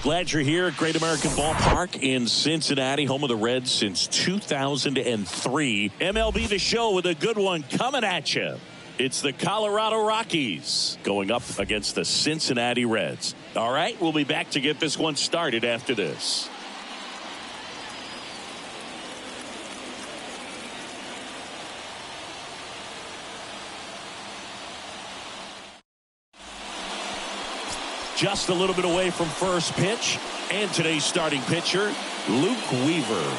Glad you're here at Great American Ballpark in Cincinnati, home of the Reds since 2003. MLB The Show with a good one coming at you. It's the Colorado Rockies going up against the Cincinnati Reds. All right, we'll be back to get this one started after this. just a little bit away from first pitch. And today's starting pitcher, Luke Weaver.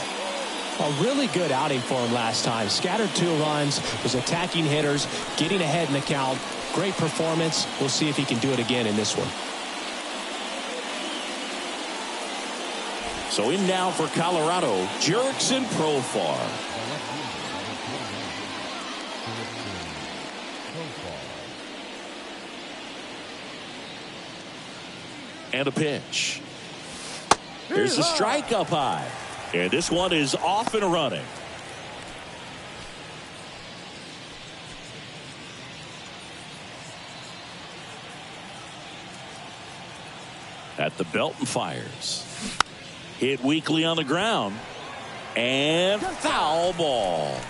A really good outing for him last time. Scattered 2 runs, was attacking hitters, getting ahead in the count. Great performance. We'll see if he can do it again in this one. So in now for Colorado, Jurickson Profar. And a pitch. Here's the strike up high. And this one is off and running. At the belt and fires. Hit weakly on the ground. And foul ball.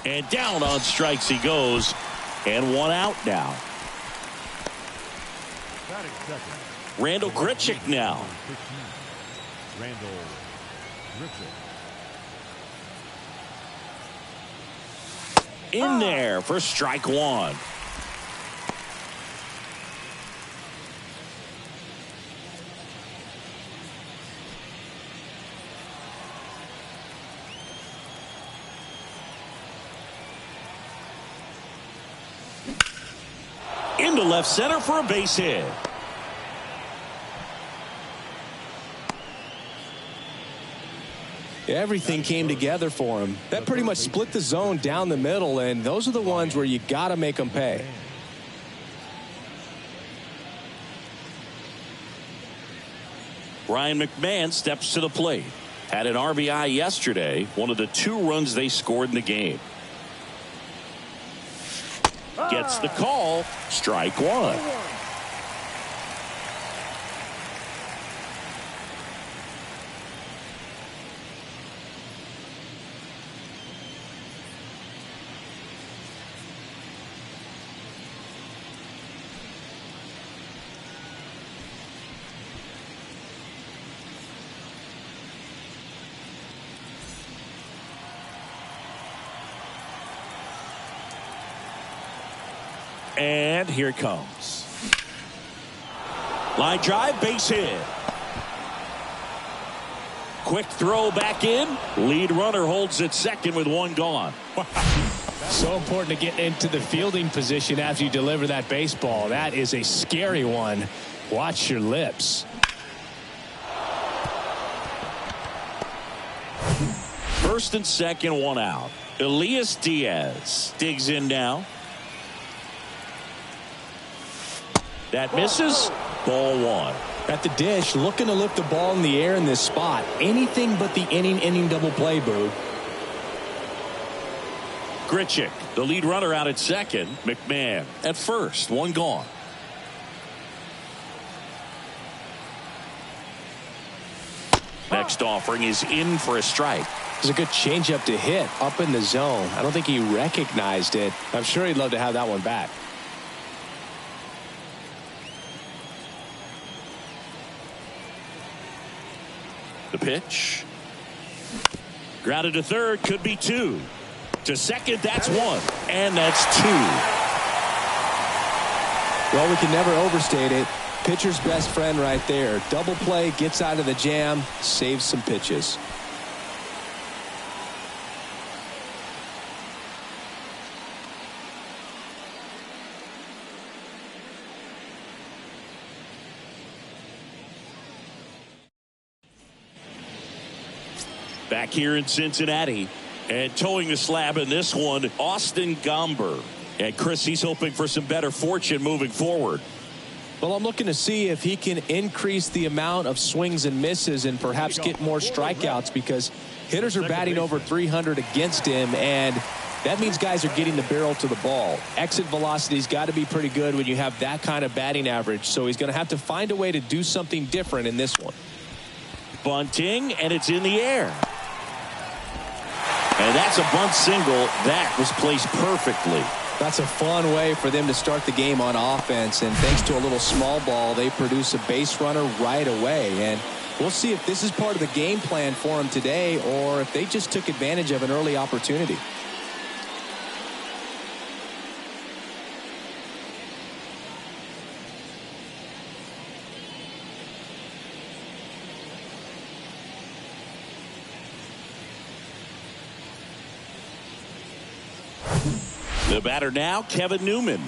And down on strikes he goes. And 1 out now. Randall Grichuk now. Randall Grichuk. In there for strike 1. Into left center for a base hit. Everything came together for him. That pretty much split the zone down the middle, and those are the ones where you got to make them pay. Ryan McMahon steps to the plate. Had an RBI yesterday, one of the 2 runs they scored in the game. Gets the call. Strike 1. And here it comes. Line drive, base hit. Quick throw back in. Lead runner holds at second with 1 gone. So important to get into the fielding position after you deliver that baseball. That is a scary one. Watch your lips. First and second, 1 out. Elias Diaz digs in now. That misses. Ball 1. At the dish, looking to lift the ball in the air in this spot. Anything but the inning double play, Boo. Grichuk, the lead runner, out at second. McMahon at first. 1 gone. Next offering is in for a strike. It was a good changeup to hit up in the zone. I don't think he recognized it. I'm sure he'd love to have that one back. The pitch. Grounded to third, could be 2. To second, that's 1. And that's 2. Well, we can never overstate it. Pitcher's best friend right there. Double play, gets out of the jam, saves some pitches. Back here in Cincinnati, and towing the slab in this one, Austin Gomber. And Chris, he's hoping for some better fortune moving forward. Well, I'm looking to see if he can increase the amount of swings and misses and perhaps get more strikeouts, because hitters are batting over 300 against him, and that means guys are getting the barrel to the ball. Exit velocity's got to be pretty good when you have that kind of batting average, so he's going to have to find a way to do something different in this one. Bunting, and it's in the air. And that's a bunt single. That was placed perfectly. That's a fun way for them to start the game on offense, and thanks to a little small ball, they produce a base runner right away. And We'll see if this is part of the game plan for him today or if they just took advantage of an early opportunity. The batter now, Kevin Newman.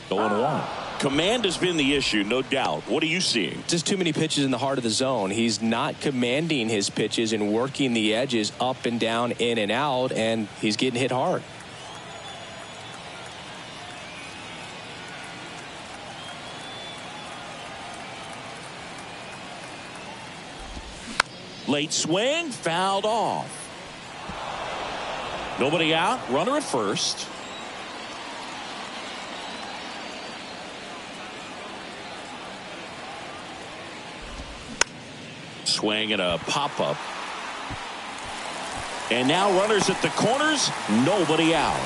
Going one. Command has been the issue, no doubt. What are you seeing? Just too many pitches in the heart of the zone. He's not commanding his pitches and working the edges up and down, in and out, and he's getting hit hard. Late swing, fouled off. Nobody out, runner at first. Swing and a pop-up. And now runners at the corners, nobody out.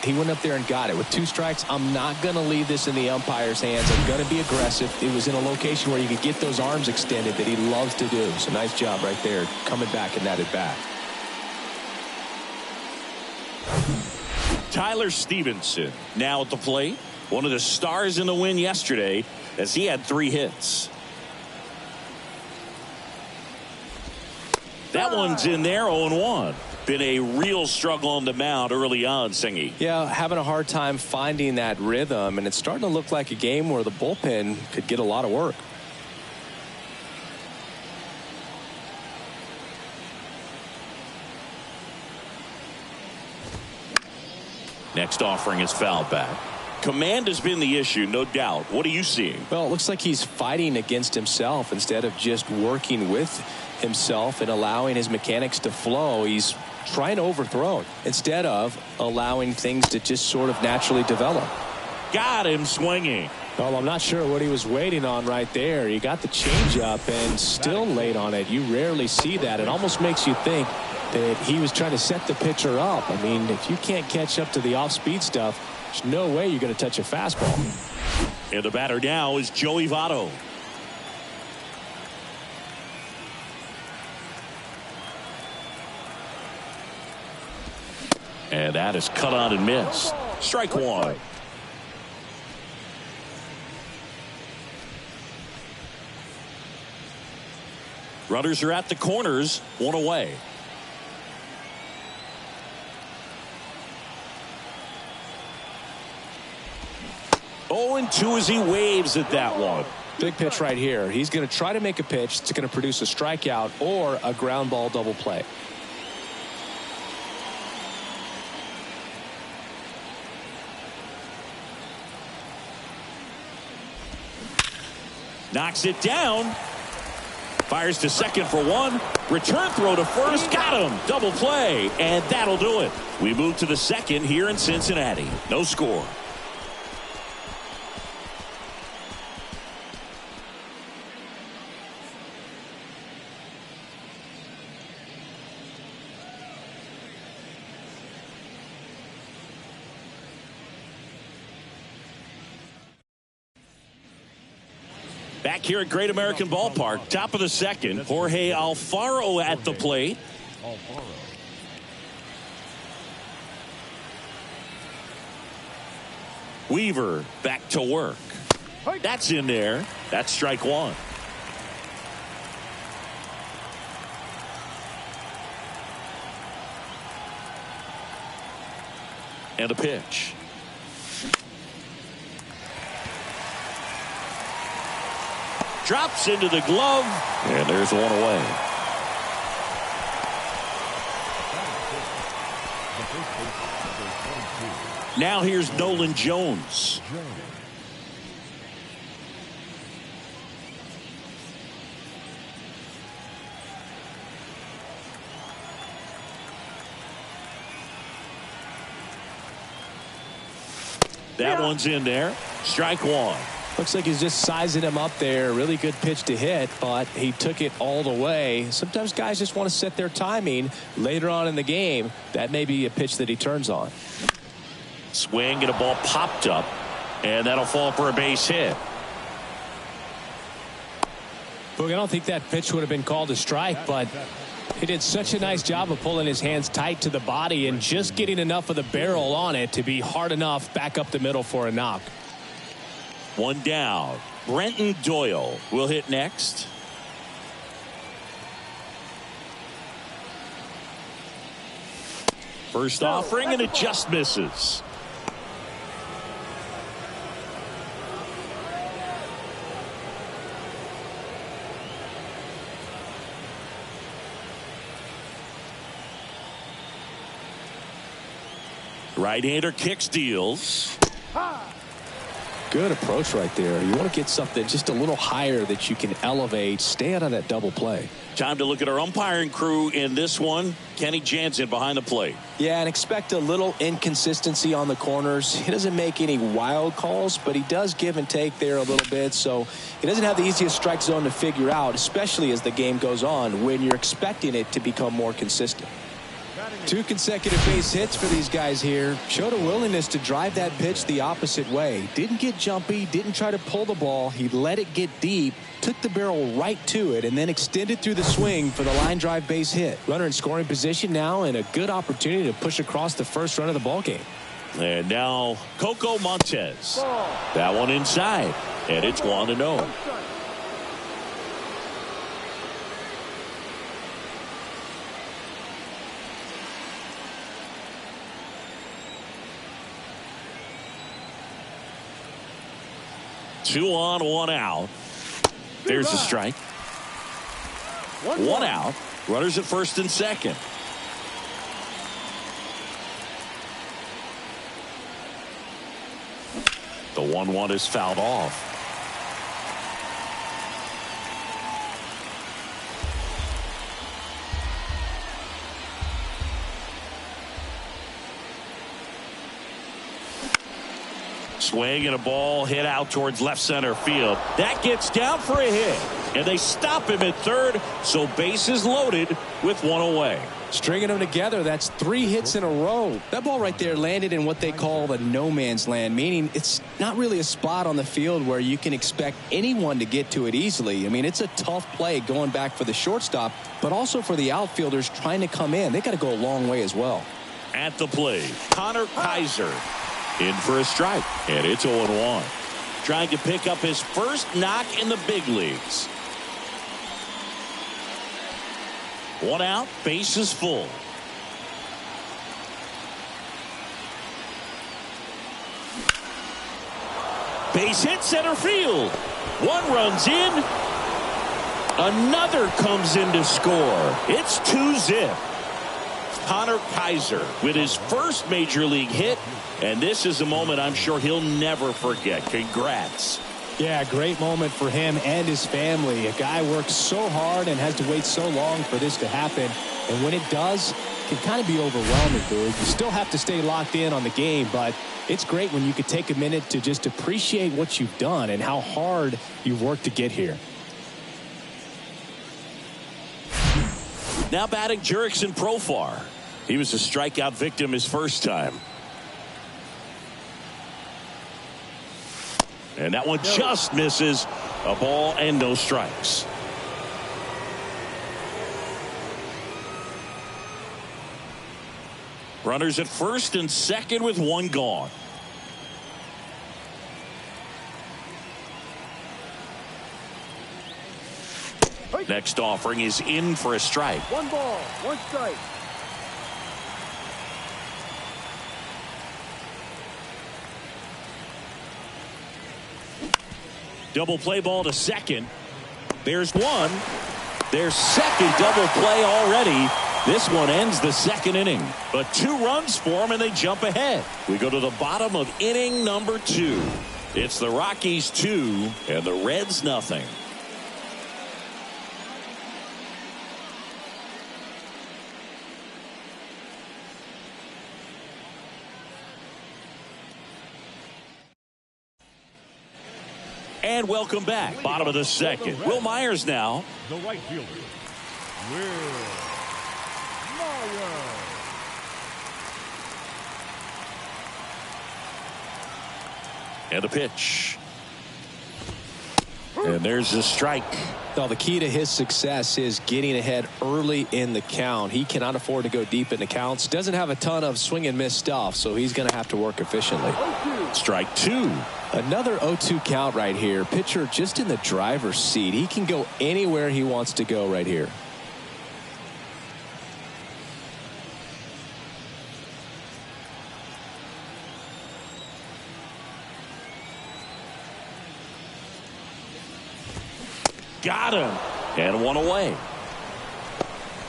He went up there and got it. With 2 strikes, I'm not going to leave this in the umpire's hands. I'm going to be aggressive. It was in a location where you could get those arms extended that he loves to do. So nice job right there, coming back in that at bat. Tyler Stevenson now at the plate. One of the stars in the win yesterday as he had 3 hits. That one's in there, 0-1. Been a real struggle on the mound early on, Singy. Yeah, having a hard time finding that rhythm, and it's starting to look like a game where the bullpen could get a lot of work. Next offering is fouled back. Command has been the issue, no doubt. What are you seeing? Well, it looks like he's fighting against himself instead of just working with himself and allowing his mechanics to flow. He's trying to overthrow instead of allowing things to just sort of naturally develop. Got him swinging. Well, I'm not sure what he was waiting on right there. He got the changeup and still late on it. You rarely see that. It almost makes you think that he was trying to set the pitcher up. I mean, if you can't catch up to the off-speed stuff, there's no way you're going to touch a fastball. And the batter now is Joey Votto. And that is cut on and missed. Strike one. Runners are at the corners, 1 away. Oh, and 2 as he waves at that one. Big pitch right here. He's going to try to make a pitch that's going to produce a strikeout or a ground ball double play. Knocks it down. Fires to second for 1. Return throw to first. Got him. Double play. And that'll do it. We move to the second here in Cincinnati. No score. Back here at Great American Ballpark, top of the second, Jorge Alfaro at the plate. Weaver back to work. That's in there. That's strike one. And a pitch. Drops into the glove, and there's one away. Now here's Nolan Jones. That one's in there. Strike one. Looks like he's just sizing him up there. Really good pitch to hit, but he took it all the way. Sometimes guys just want to set their timing later on in the game. That may be a pitch that he turns on. Swing and a ball popped up, and that'll fall for a base hit. Boog, I don't think that pitch would have been called a strike, but he did such a nice job of pulling his hands tight to the body and just getting enough of the barrel on it to be hard enough back up the middle for a knock. One down. Brenton Doyle will hit next. First offering, and it just misses. Right-hander kicks, deals. Good approach right there. You want to get something just a little higher that you can elevate. Stay out of that double play. Time to look at our umpiring crew in this one. Kenny Jansen behind the plate. Yeah, and expect a little inconsistency on the corners. He doesn't make any wild calls, but he does give and take there a little bit. So he doesn't have the easiest strike zone to figure out, especially as the game goes on when you're expecting it to become more consistent. 2 consecutive base hits for these guys here. Showed a willingness to drive that pitch the opposite way. Didn't get jumpy, didn't try to pull the ball. He let it get deep, took the barrel right to it, and then extended through the swing for the line drive base hit. Runner in scoring position now, and a good opportunity to push across the first run of the ball game. And now Coco Montez. That one inside, and it's 1-0. Two on, one out. There's a strike. One out. Runners at first and second. The 1-1 is fouled off. Swing and a ball hit out towards left center field. That gets down for a hit, and they stop him at third, so bases loaded with one away. Stringing them together, that's 3 hits in a row. That ball right there landed in what they call the no man's land, meaning it's not really a spot on the field where you can expect anyone to get to it easily. I mean, it's a tough play going back for the shortstop, but also for the outfielders trying to come in. They got to go a long way as well. At the plate, Connor Kaiser in for a strike, and it's 0-1. Trying to pick up his first knock in the big leagues. One out, bases full. Base hit center field. One runs in. Another comes in to score. It's 2-0. Connor Kaiser with his first major league hit, and this is a moment I'm sure he'll never forget. Congrats. Yeah, great moment for him and his family. A guy works so hard and has to wait so long for this to happen, and when it does, it can kind of be overwhelming, dude. You still have to stay locked in on the game, but it's great when you could take a minute to just appreciate what you've done and how hard you've worked to get here. Now batting Jurickson Profar. He was a strikeout victim his first time. And that one just misses. A ball and no strikes. Runners at first and second with one gone. Next offering is in for a strike. 1 ball, 1 strike. Double play ball to second. There's one. Their second double play already. This one ends the second inning. But 2 runs for them, and they jump ahead. We go to the bottom of inning number 2. It's the Rockies 2 and the Reds nothing. And welcome back. Bottom of the second. Will Myers now. The right fielder, Will Myers. And the pitch. And there's a strike. Well, the key to his success is getting ahead early in the count. He cannot afford to go deep in the counts. Doesn't have a ton of swing and miss stuff, so he's going to have to work efficiently. Strike two. Another 0-2 count right here. Pitcher just in the driver's seat. He can go anywhere he wants to go right here. Got him. And one away.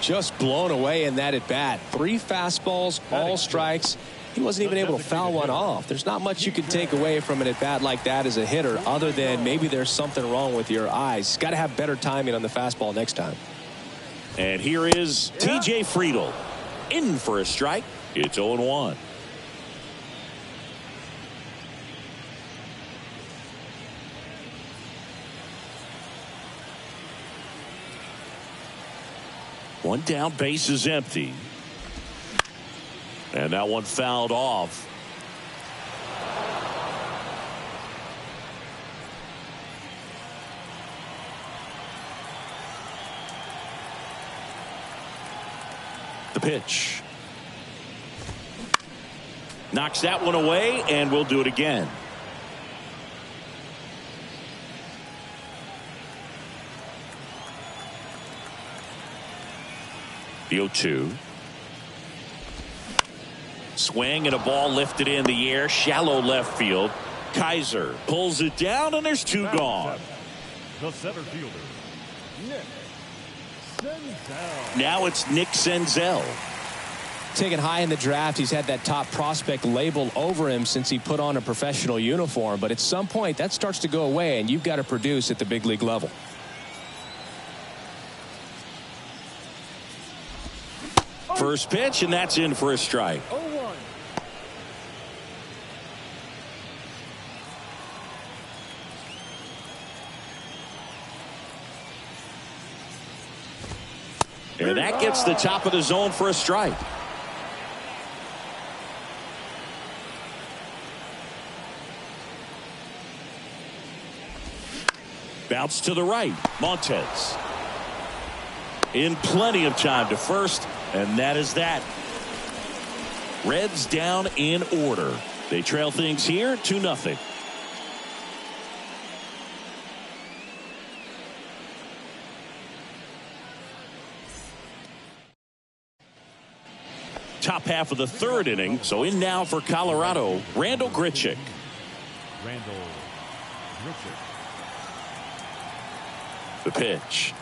Just blown away in that at bat. 3 fastballs, all strikes. He wasn't even able to foul one off. There's not much you can take away from an at bat like that as a hitter, other than maybe there's something wrong with your eyes. Got to have better timing on the fastball next time. And here is TJ Friedl in for a strike. It's 0-1. One down, base is empty. And that one fouled off. The pitch. Knocks that one away, and we'll do it again. The 0-2. Swing and a ball lifted in the air, shallow left field. Kaiser pulls it down, and there's 2 gone. The center fielder, Nick Senzel. Now it's Nick Senzel. Taken high in the draft, he's had that top prospect label over him since he put on a professional uniform. But at some point, that starts to go away, and you've got to produce at the big league level. First pitch, and that's in for a strike. 0-1. And that gets the top of the zone for a strike. Bounce to the right. Montez. In plenty of time to first, and that is that. Reds down in order. They trail things here 2-0. Top half of the third inning, so in now for Colorado, Randall Grichuk. Randall Grichuk. The pitch.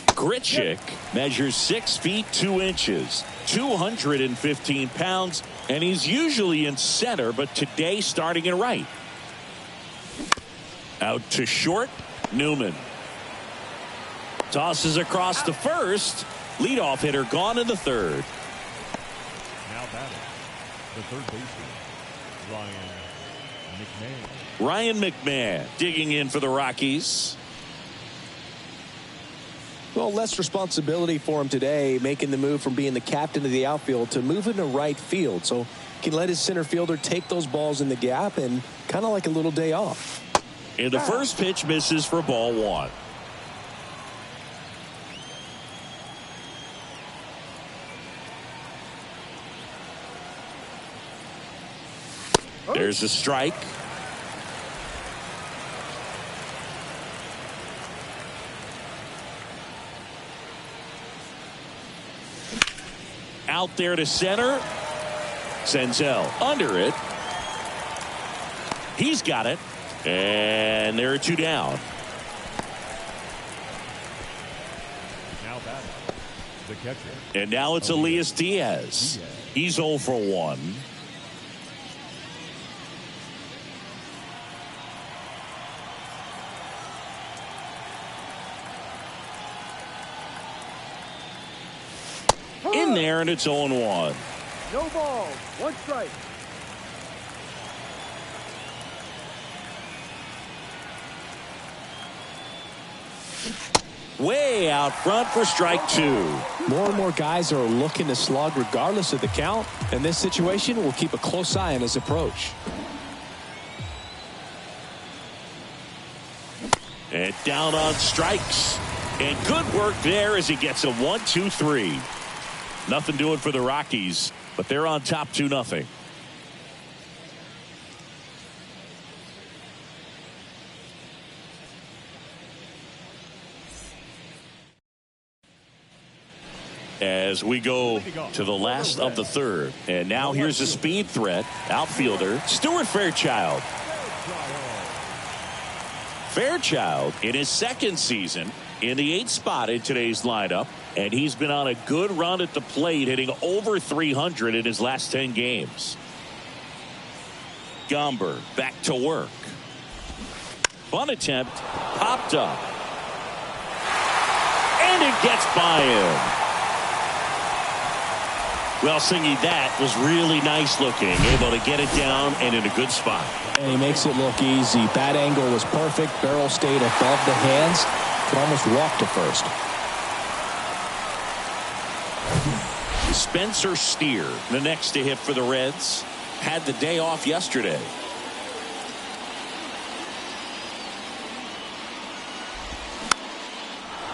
Grichuk measures 6 feet 2 inches, 215 pounds, and he's usually in center, but today starting in right. Out to short, Newman. Tosses across to first. Leadoff hitter gone in the third. Now batting, the third baseman, Ryan McMahon. Ryan McMahon digging in for the Rockies. Well, less responsibility for him today, making the move from being the captain of the outfield to moving to right field. So he can let his center fielder take those balls in the gap and kind of like a little day off. And the first pitch misses for ball 1. There's a strike. Out there to center. Senzel under it. He's got it. And there are 2 down. Now batting, the catcher. And now it's Elias Diaz. He's 0 for 1. In there, and it's 0-1. No ball, 1 strike. Way out front for strike two. More and more guys are looking to slug regardless of the count. In this situation, we'll keep a close eye on his approach. And down on strikes. And good work there as he gets a 1-2-3. Nothing doing for the Rockies, but they're on top 2-0. As we go to the last of the third. And now here's a speed threat. Outfielder Stuart Fairchild. Fairchild in his second season in the 8th spot in today's lineup. And he's been on a good run at the plate, hitting over 300 in his last 10 games. Gomber back to work. Bunt attempt popped up. And it gets by him. Well, Singy, that was really nice looking. Able to get it down and in a good spot. And he makes it look easy. Bat angle was perfect. Barrel stayed above the hands. Could almost walk to first. Spencer Steer, the next to hit for the Reds. Had the day off yesterday.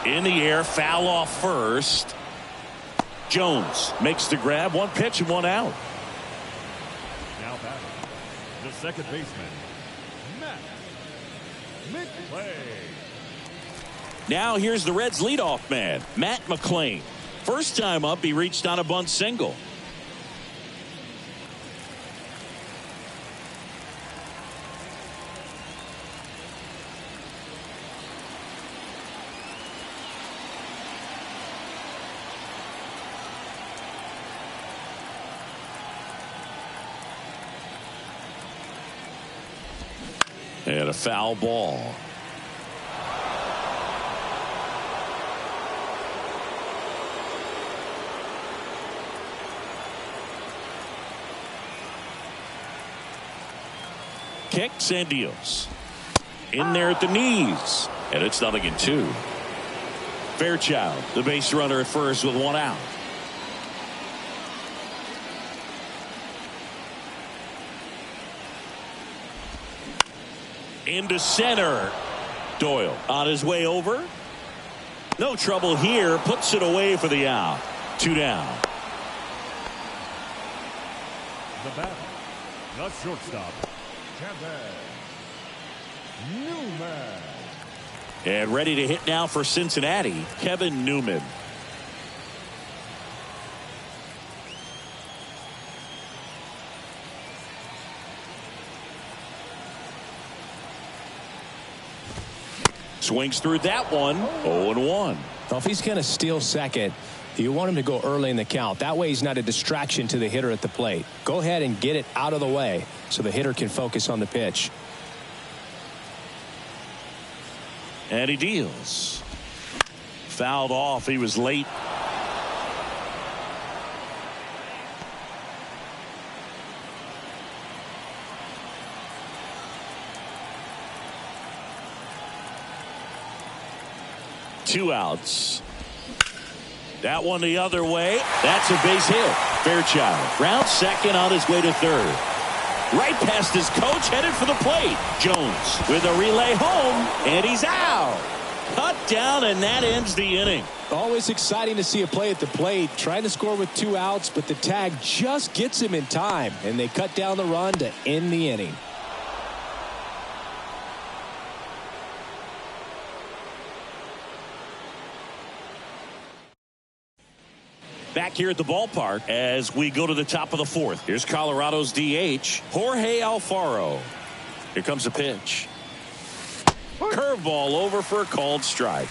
In the air, foul off first. Jones makes the grab. One pitch and one out. Now batting, the second baseman, Matt McClain. Now here's the Reds leadoff man, Matt McClain. First time up, he reached on a bunt single. And a foul ball. Kicks and deals. In there at the knees. And it's 0-2. Fairchild, the base runner at first with one out. Into center. Doyle on his way over. No trouble here. Puts it away for the out. 2 down. The batter, the shortstop, Kevin Newman. And ready to hit now for Cincinnati, Kevin Newman. Swings through that one. 0-1. Well, if he's going to steal second, you want him to go early in the count. That way he's not a distraction to the hitter at the plate. Go ahead and get it out of the way so the hitter can focus on the pitch. And he deals. Fouled off. He was late. Two outs. That one the other way. That's a base hit. Fairchild round second on his way to third. Right past his coach, headed for the plate. Jones with a relay home, and he's out. Cut down, and that ends the inning. Always exciting to see a play at the plate. Trying to score with 2 outs, but the tag just gets him in time, and they cut down the run to end the inning. Back here at the ballpark as we go to the top of the fourth. Here's Colorado's DH, Jorge Alfaro. Here comes a pitch. Curveball over for a called strike.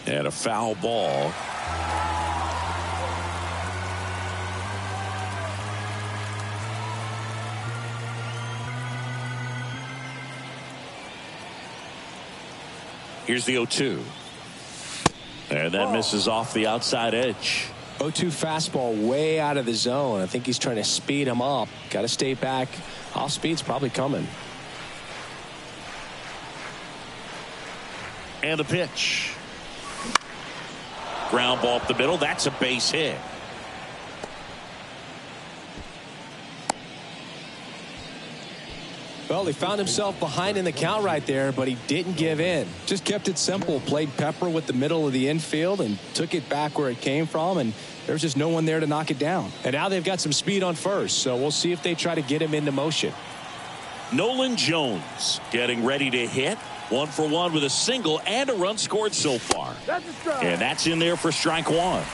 And a foul ball. Here's the 0-2. And that misses off the outside edge. 0-2 fastball way out of the zone. I think he's trying to speed him up. Got to stay back. Off speed's probably coming. And the pitch. Ground ball up the middle. That's a base hit. Well, he found himself behind in the count right there, but he didn't give in. Just kept it simple. Played pepper with the middle of the infield and took it back where it came from, and there's just no one there to knock it down. And now they've got some speed on first, so we'll see if they try to get him into motion. Nolan Jones getting ready to hit. 1 for 1 with a single and a run scored so far. And that's in there for strike one.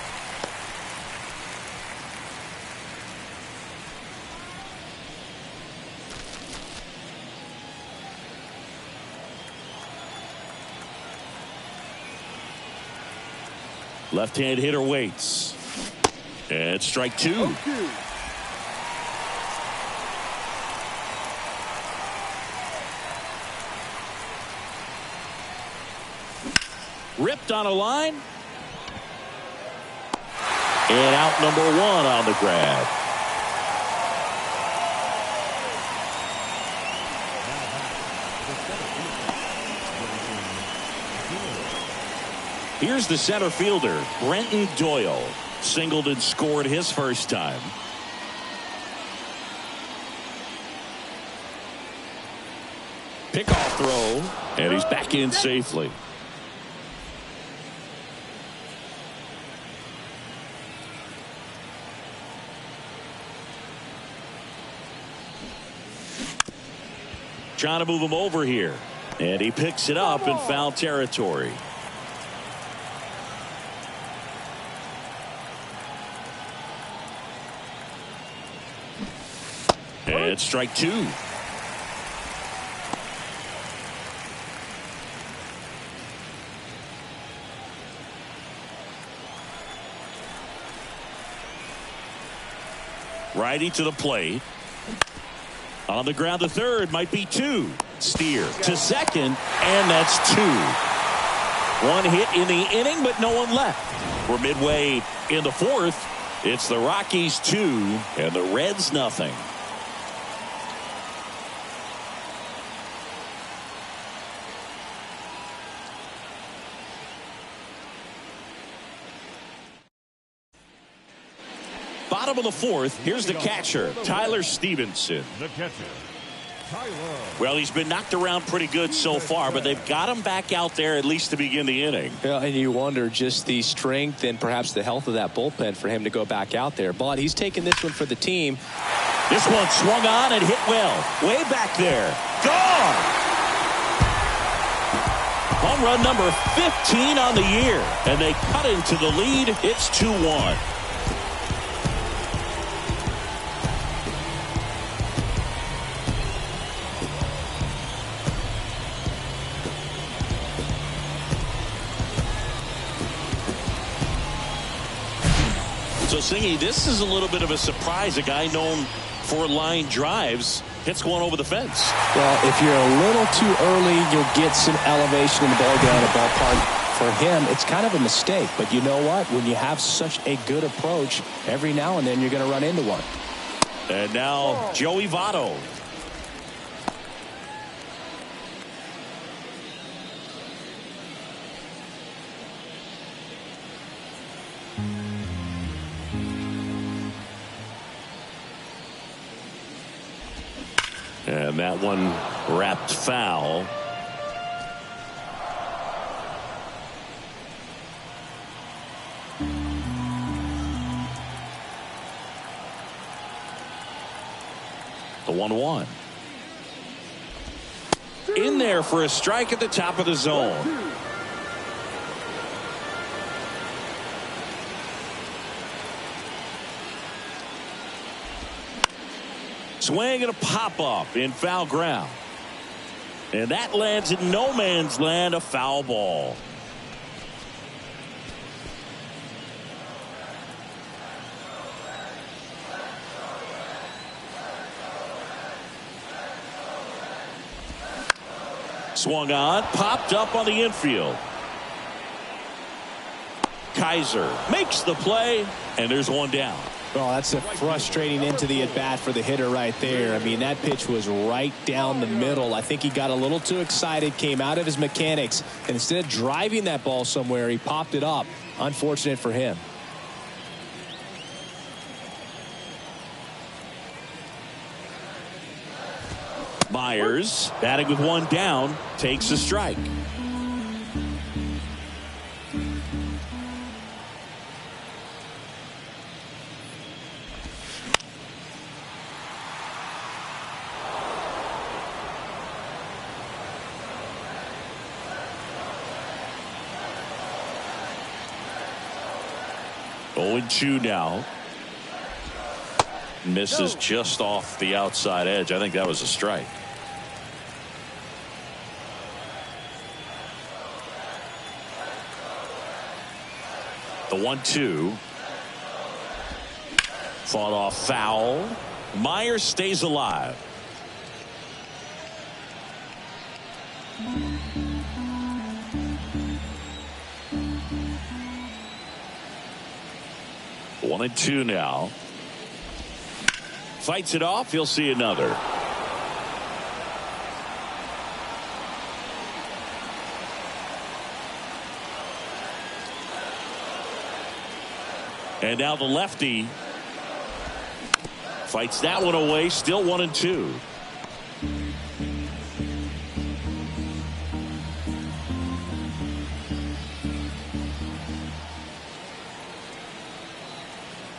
Left-hand hitter waits. And strike two. Ripped on a line. And out number one on the grab. Here's the center fielder, Brenton Doyle. Singled and scored his first time. Pickoff throw, and he's back in safely. Trying to move him over here, and he picks it up in foul territory. And strike two. Righty to the plate. On the ground to third, might be two. Steer to second, and that's two. One hit in the inning, but no one left. We're midway in the fourth. It's the Rockies 2 and the Reds nothing. Bottom of the fourth, here's the catcher, Tyler Stevenson. The catcher, Tyler. Well, he's been knocked around pretty good so far, but they've got him back out there at least to begin the inning. Yeah, and you wonder just the strength and perhaps the health of that bullpen for him to go back out there. But he's taking this one for the team. This one swung on and hit well. Way back there. Gone! Home run number 15 on the year. And they cut into the lead. It's 2-1. So, Singy, this is a little bit of a surprise. A guy known for line drives hits one over the fence. Well, if you're a little too early, you'll get some elevation in the ball down the ballpark. For him, it's kind of a mistake. But you know what? When you have such a good approach, every now and then you're going to run into one. And now Joey Votto. And that one wrapped foul. The 1-1. In there for a strike at the top of the zone. Swing and a pop-up in foul ground. And that lands in no man's land, a foul ball. Swung on, popped up on the infield. Kaiser makes the play, and there's one down. Oh, that's a frustrating into the at-bat for the hitter right there. I mean, that pitch was right down the middle. I think he got a little too excited, came out of his mechanics, and instead of driving that ball somewhere, he popped it up. Unfortunate for him. Myers, batting with one down, takes a strike. Oh, 0-2 now. Misses just off the outside edge. I think that was a strike. The 1-2. Fought off foul. Myers stays alive. One and two now. Fights it off. He'll see another. And now the lefty fights that one away. Still 1-2.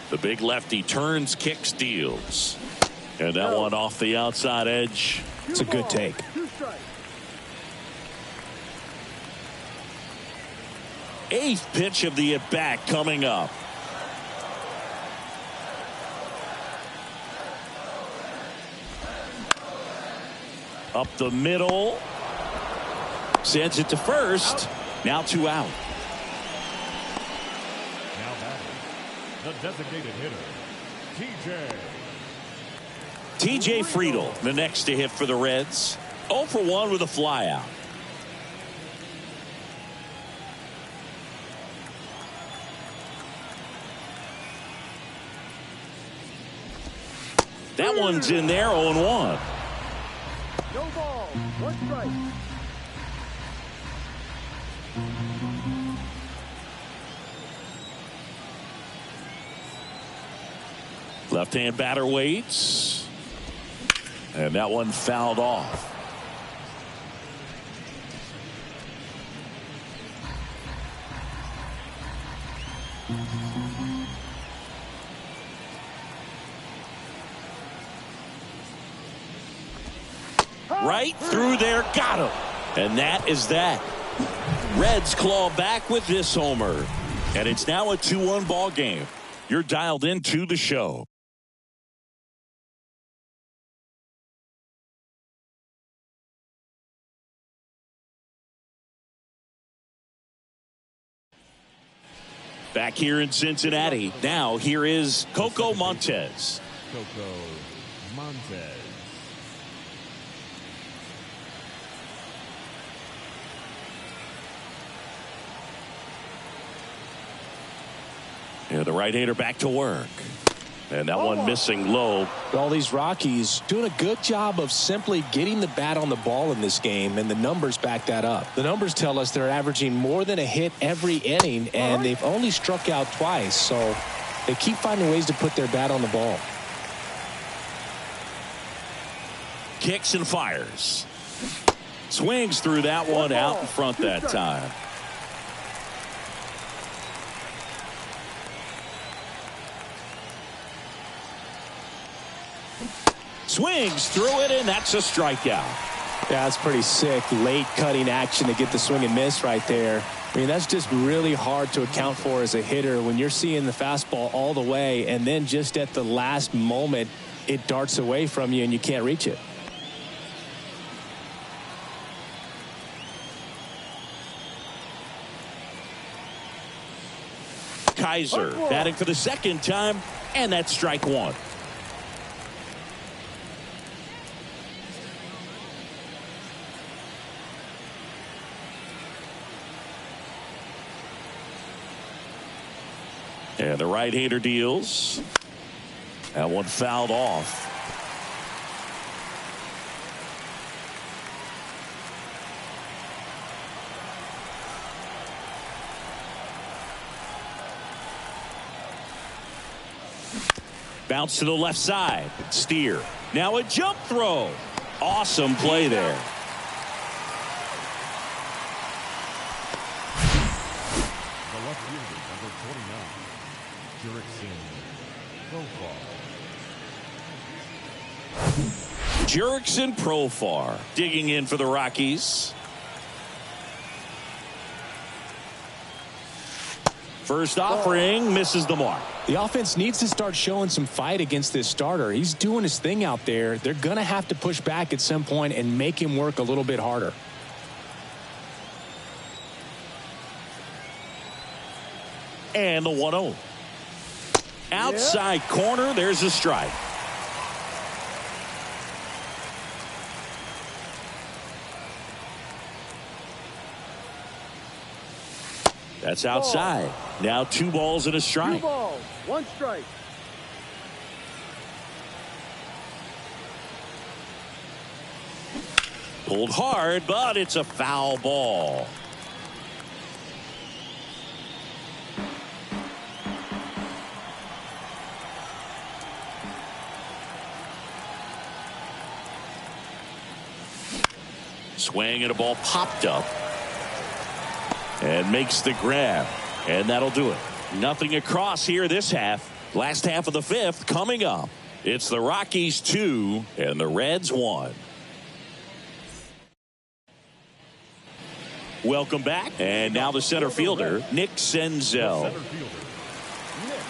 The big lefty turns, kicks, deals. And that one off the outside edge. It's a good take. Eighth pitch of the at-bat coming up. Up the middle. Sends it to first. Now 2 out. Now batting, the designated hitter, TJ Friedel, the next to hit for the Reds. 0 for 1 with a flyout. That one's in there, 0-1. No ball, 1 strike. Left-hand batter waits. And that one fouled off. Right through there, got him. And that is that. Reds claw back with this homer. And it's now a 2-1 ball game. You're dialed into the show. Back here in Cincinnati. Now here is Coco Montez. Coco Montez. Yeah, the right-hander back to work. And that one missing low. All these Rockies doing a good job of simply getting the bat on the ball in this game, and the numbers back that up. The numbers tell us they're averaging more than a hit every inning, and they've only struck out twice, so they keep finding ways to put their bat on the ball. Kicks and fires. Swings through that one out in front that time. Swings through it, and that's a strikeout. Yeah, that's pretty sick. Late cutting action to get the swing and miss right there. I mean, that's just really hard to account for as a hitter when you're seeing the fastball all the way, and then just at the last moment, it darts away from you and you can't reach it. Kaiser batting for the second time, and that's strike one. And the right-hander deals. That one fouled off. Bounce to the left side. Steer. Now a jump throw. Awesome play there. The left fielder, number 29, Jurickson Profar. Jurickson Profar digging in for the Rockies. First offering misses the mark. The offense needs to start showing some fight against this starter. He's doing his thing out there. They're going to have to push back at some point and make him work a little bit harder. And the 1-0. Outside corner, there's a strike. That's outside. Now 2 balls and a strike. 2 balls, 1 strike. Pulled hard, but it's a foul ball. Swing and a ball popped up. And makes the grab. And that'll do it. Nothing across here this half. Last half of the 5th coming up. It's the Rockies 2 and the Reds 1. Welcome back. And now the center fielder, Nick Senzel. Center fielder, Nick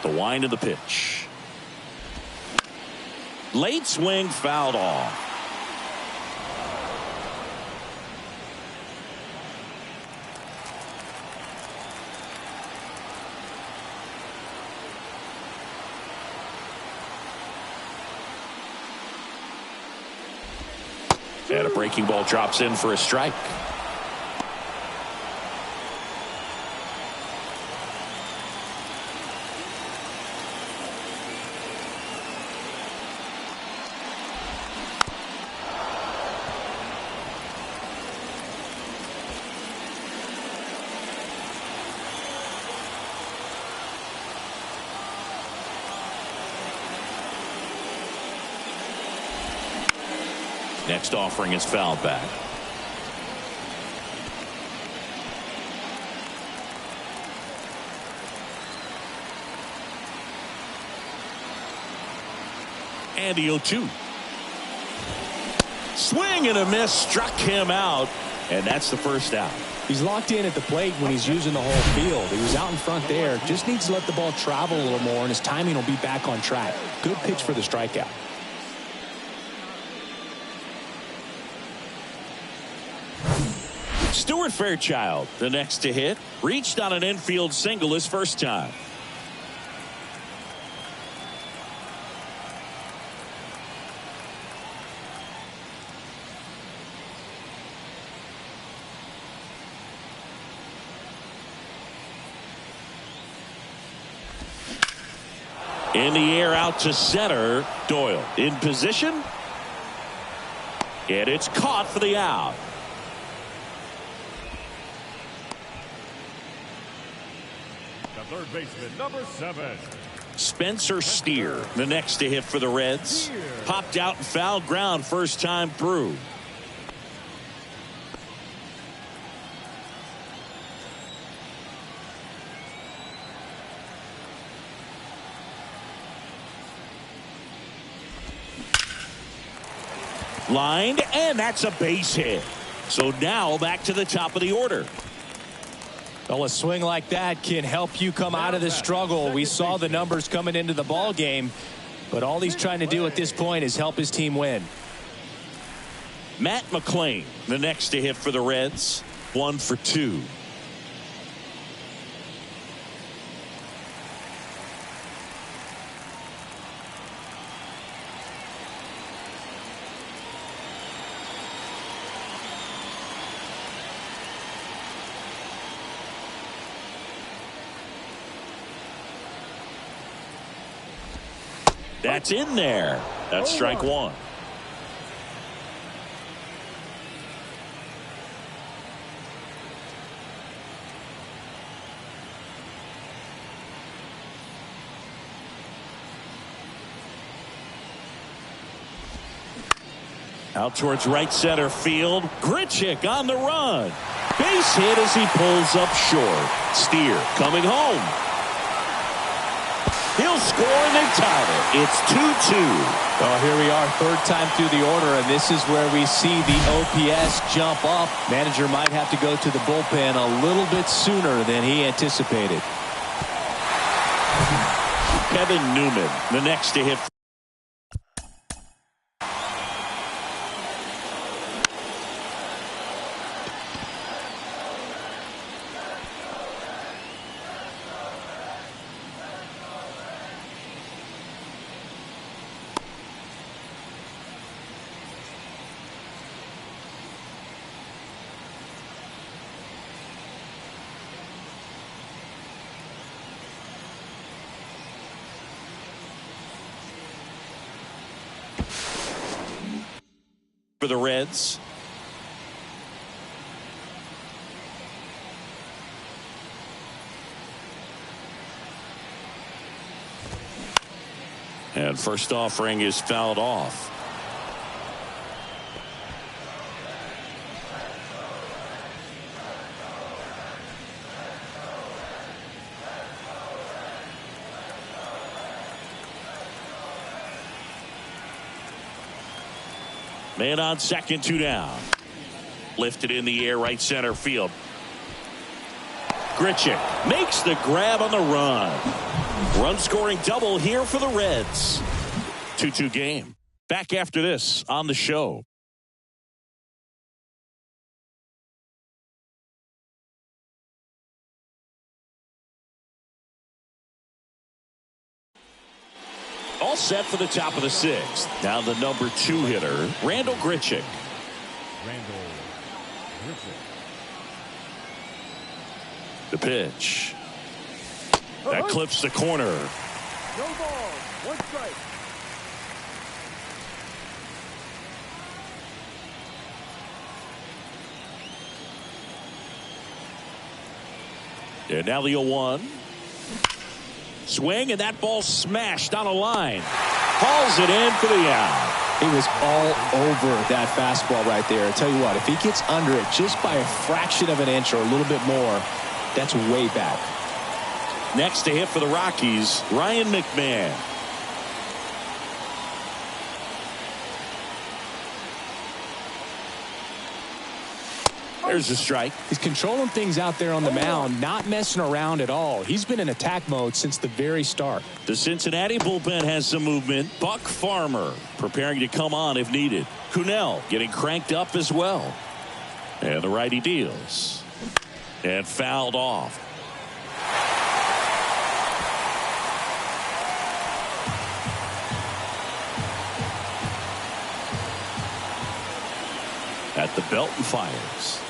Senzel. The wind of the pitch. Late swing fouled off. And a breaking ball drops in for a strike. Next offering is fouled back. And the 0-2. Swing and a miss struck him out. And that's the first out. He's locked in at the plate when he's using the whole field. He was out in front there. Just needs to let the ball travel a little more, and his timing will be back on track. Good pitch for the strikeout. Stuart Fairchild, the next to hit, reached on an infield single his first time. In the air out to center. Doyle in position. And it's caught for the out. The third baseman, number 7. Spencer Steer, the next to hit for the Reds. Popped out and fouled ground first time through. Lined, and that's a base hit. So now back to the top of the order. Well, a swing like that can help you come out of the struggle. We saw the numbers coming into the ball game, but all he's trying to do at this point is help his team win. Matt McClain, the next to hit for the Reds. 1 for 2. That's in there. That's strike one. Out towards right center field. Grichuk on the run. Base hit as he pulls up short. Steer coming home. He'll score and they tie it. It's 2-2. Oh, here we are, third time through the order, and this is where we see the OPS jump up. Manager might have to go to the bullpen a little bit sooner than he anticipated. Kevin Newman, the next to hit. For the Reds. And first offering is fouled off. Man on second, 2 down. Lifted in the air, right center field. Grichuk makes the grab on the run. Run scoring double here for the Reds. 2-2 game. Back after this on the show. All set for the top of the 6th. Now the number 2 hitter, Randall Grichuk. The pitch. That clips the corner. No ball. 1 strike. And now the 0-1. Swing, and that ball smashed on a line. Hauls it in for the out. He was all over that fastball right there. I tell you what, if he gets under it just by a fraction of an inch or a little bit more, that's way back. Next to hit for the Rockies, Ryan McMahon. There's a strike. He's controlling things out there on the mound, not messing around at all. He's been in attack mode since the very start. The Cincinnati bullpen has some movement. Buck Farmer preparing to come on if needed. Cunell getting cranked up as well. And the righty deals. And fouled off. At the belt and fires.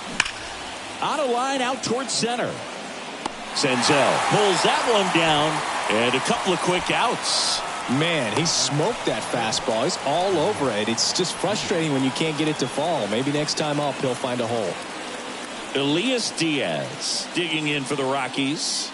Out of line, out towards center. Senzel pulls that one down, and a couple of quick outs. Man, he smoked that fastball. He's all over it. It's just frustrating when you can't get it to fall. Maybe next time up he'll find a hole. Elias Diaz digging in for the Rockies.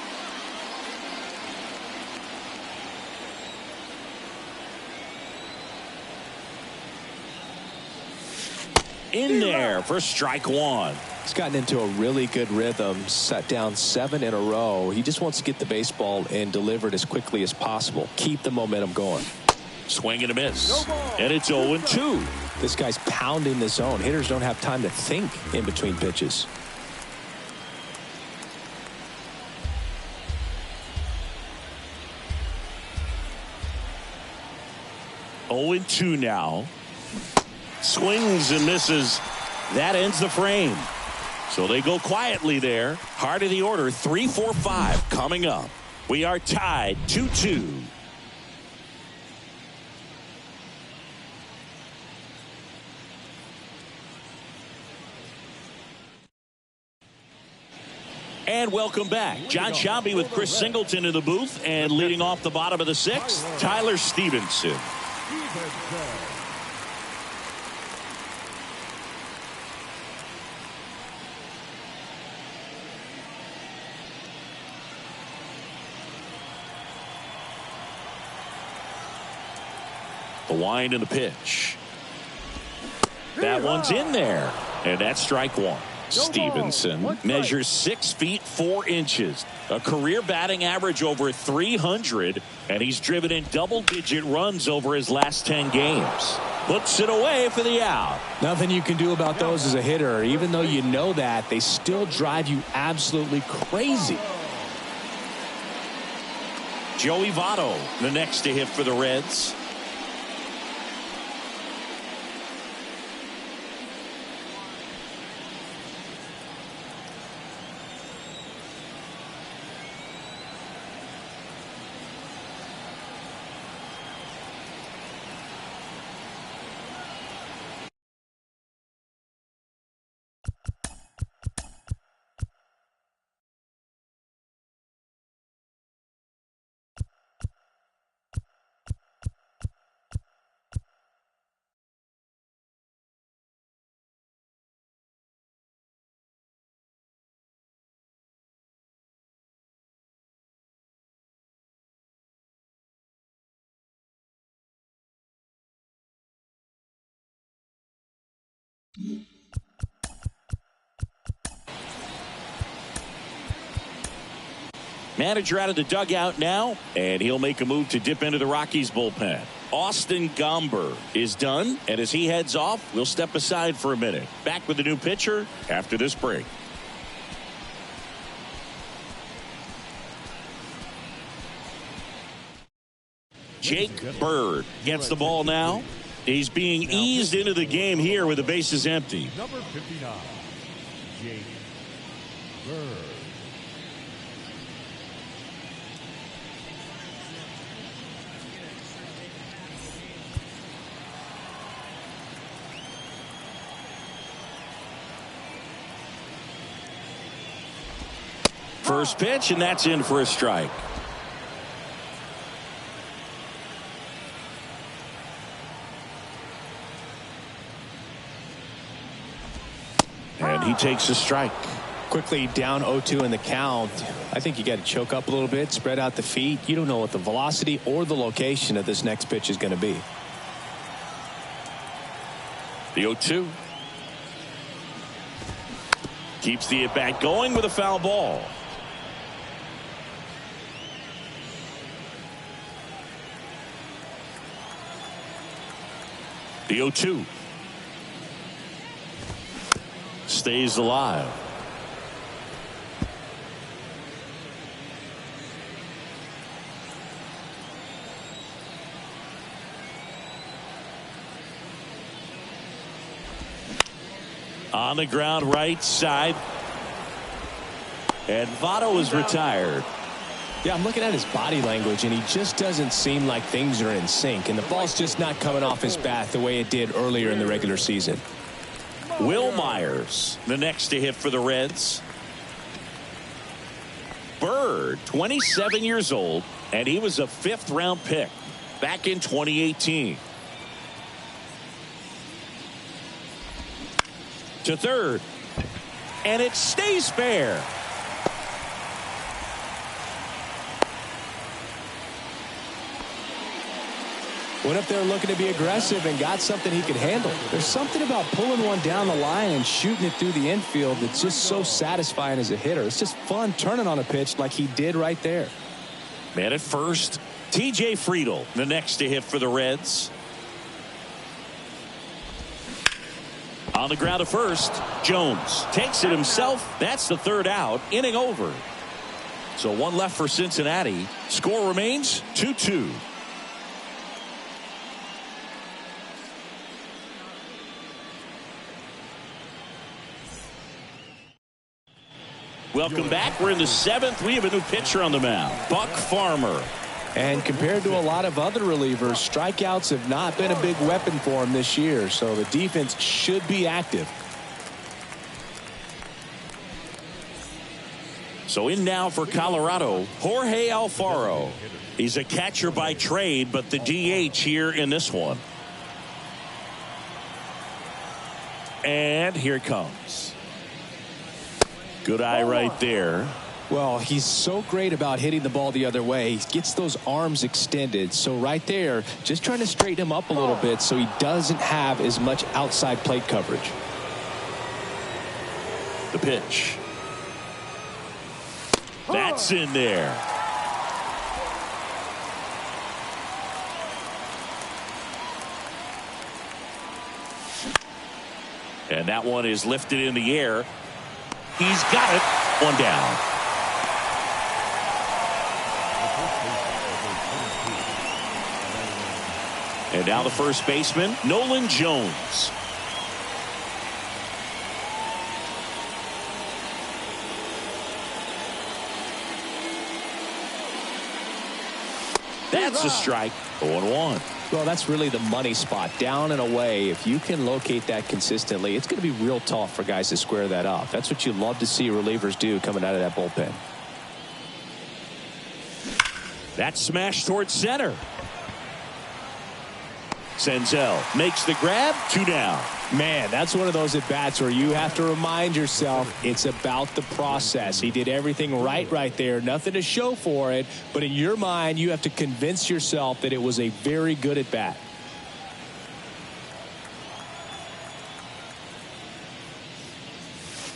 In there for strike one. He's gotten into a really good rhythm, set down 7 in a row. He just wants to get the baseball and deliver it as quickly as possible. Keep the momentum going. Swing and a miss. And it's 0-2. This guy's pounding the zone. Hitters don't have time to think in between pitches. Oh and 2 now. Swings and misses. That ends the frame. So they go quietly there. Heart of the order, 3-4-5 coming up. We are tied 2-2. And welcome back. John Sciambi with Chris Singleton in the booth, and leading off the bottom of the sixth, Tyler Stevenson. The wind and the pitch. That one's in there, and that's strike one. Stevenson measures 6 feet 4 inches, a career batting average over 300, and he's driven in double-digit runs over his last 10 games. Puts it away for the out. Nothing you can do about those as a hitter. Even though you know that, they still drive you absolutely crazy. Joey Votto, the next to hit for the Reds. Manager out of the dugout now, and he'll make a move to dip into the Rockies bullpen. Austin Gomber is done, and as he heads off, we'll step aside for a minute. Back with the new pitcher after this break. Jake Bird gets the ball now. He's being eased into the game here with the bases empty. Number 59, Jake Bird. First pitch, and that's in for a strike. And he takes a strike. Quickly down 0-2 in the count. I think you got to choke up a little bit, spread out the feet. You don't know what the velocity or the location of this next pitch is going to be. The 0-2. Keeps the at-bat going with a foul ball. The 0-2. Stays alive. On the ground right side. And Votto is retired. Yeah, I'm looking at his body language, and he just doesn't seem like things are in sync, and the ball's just not coming off his bat the way it did earlier in the regular season. Will Myers, the next to hit for the Reds. Bird, 27 years old, and he was a 5th-round pick back in 2018. To third, and it stays fair. Went up there looking to be aggressive and got something he could handle. There's something about pulling one down the line and shooting it through the infield that's just so satisfying as a hitter. It's just fun turning on a pitch like he did right there. Man at first, TJ Friedl, the next to hit for the Reds. On the ground to first, Jones takes it himself. That's the 3rd out, inning over. So 1 left for Cincinnati. Score remains 2-2. Welcome back. We're in the 7th. We have a new pitcher on the mound, Buck Farmer. And compared to a lot of other relievers, strikeouts have not been a big weapon for him this year, so the defense should be active. So in now for Colorado, Jorge Alfaro. He's a catcher by trade, but the DH here in this one. And here it comes. Good eye right there. Well, he's so great about hitting the ball the other way. He gets those arms extended. So right there, just trying to straighten him up a little bit so he doesn't have as much outside plate coverage. The pitch. That's in there. And that one is lifted in the air. He's got it. One down. And now the first baseman, Nolan Jones. That's a strike. 0-1. Well, that's really the money spot. Down and away. If you can locate that consistently, it's going to be real tough for guys to square that up. That's what you love to see relievers do coming out of that bullpen. That's smashed towards center. Senzel makes the grab. 2 down. Man, that's one of those at-bats where you have to remind yourself it's about the process. He did everything right there. Nothing to show for it. But in your mind, you have to convince yourself that it was a very good at-bat.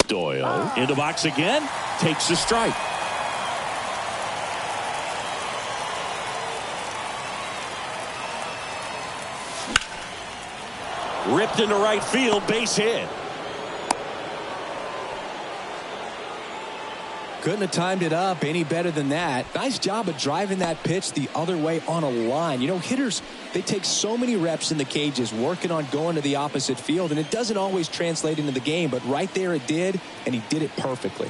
Doyle in the box again. Takes the strike. Ripped into right field, base hit. Couldn't have timed it up any better than that. Nice job of driving that pitch the other way on a line. You know, hitters, they take so many reps in the cages working on going to the opposite field, and it doesn't always translate into the game, but right there it did, and he did it perfectly.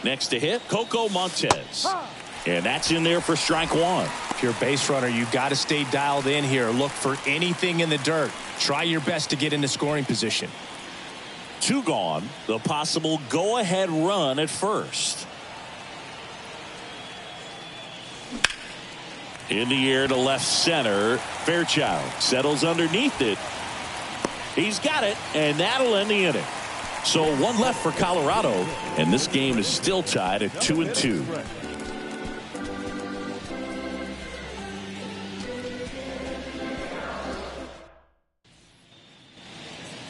Next to hit, Coco Montes. And that's in there for strike 1. If you're a base runner, you've got to stay dialed in here. Look for anything in the dirt. Try your best to get into scoring position. 2 gone. The possible go-ahead run at first. In the air to left center. Fairchild settles underneath it. He's got it, and that'll end the inning. So 1 left for Colorado, and this game is still tied at 2-2.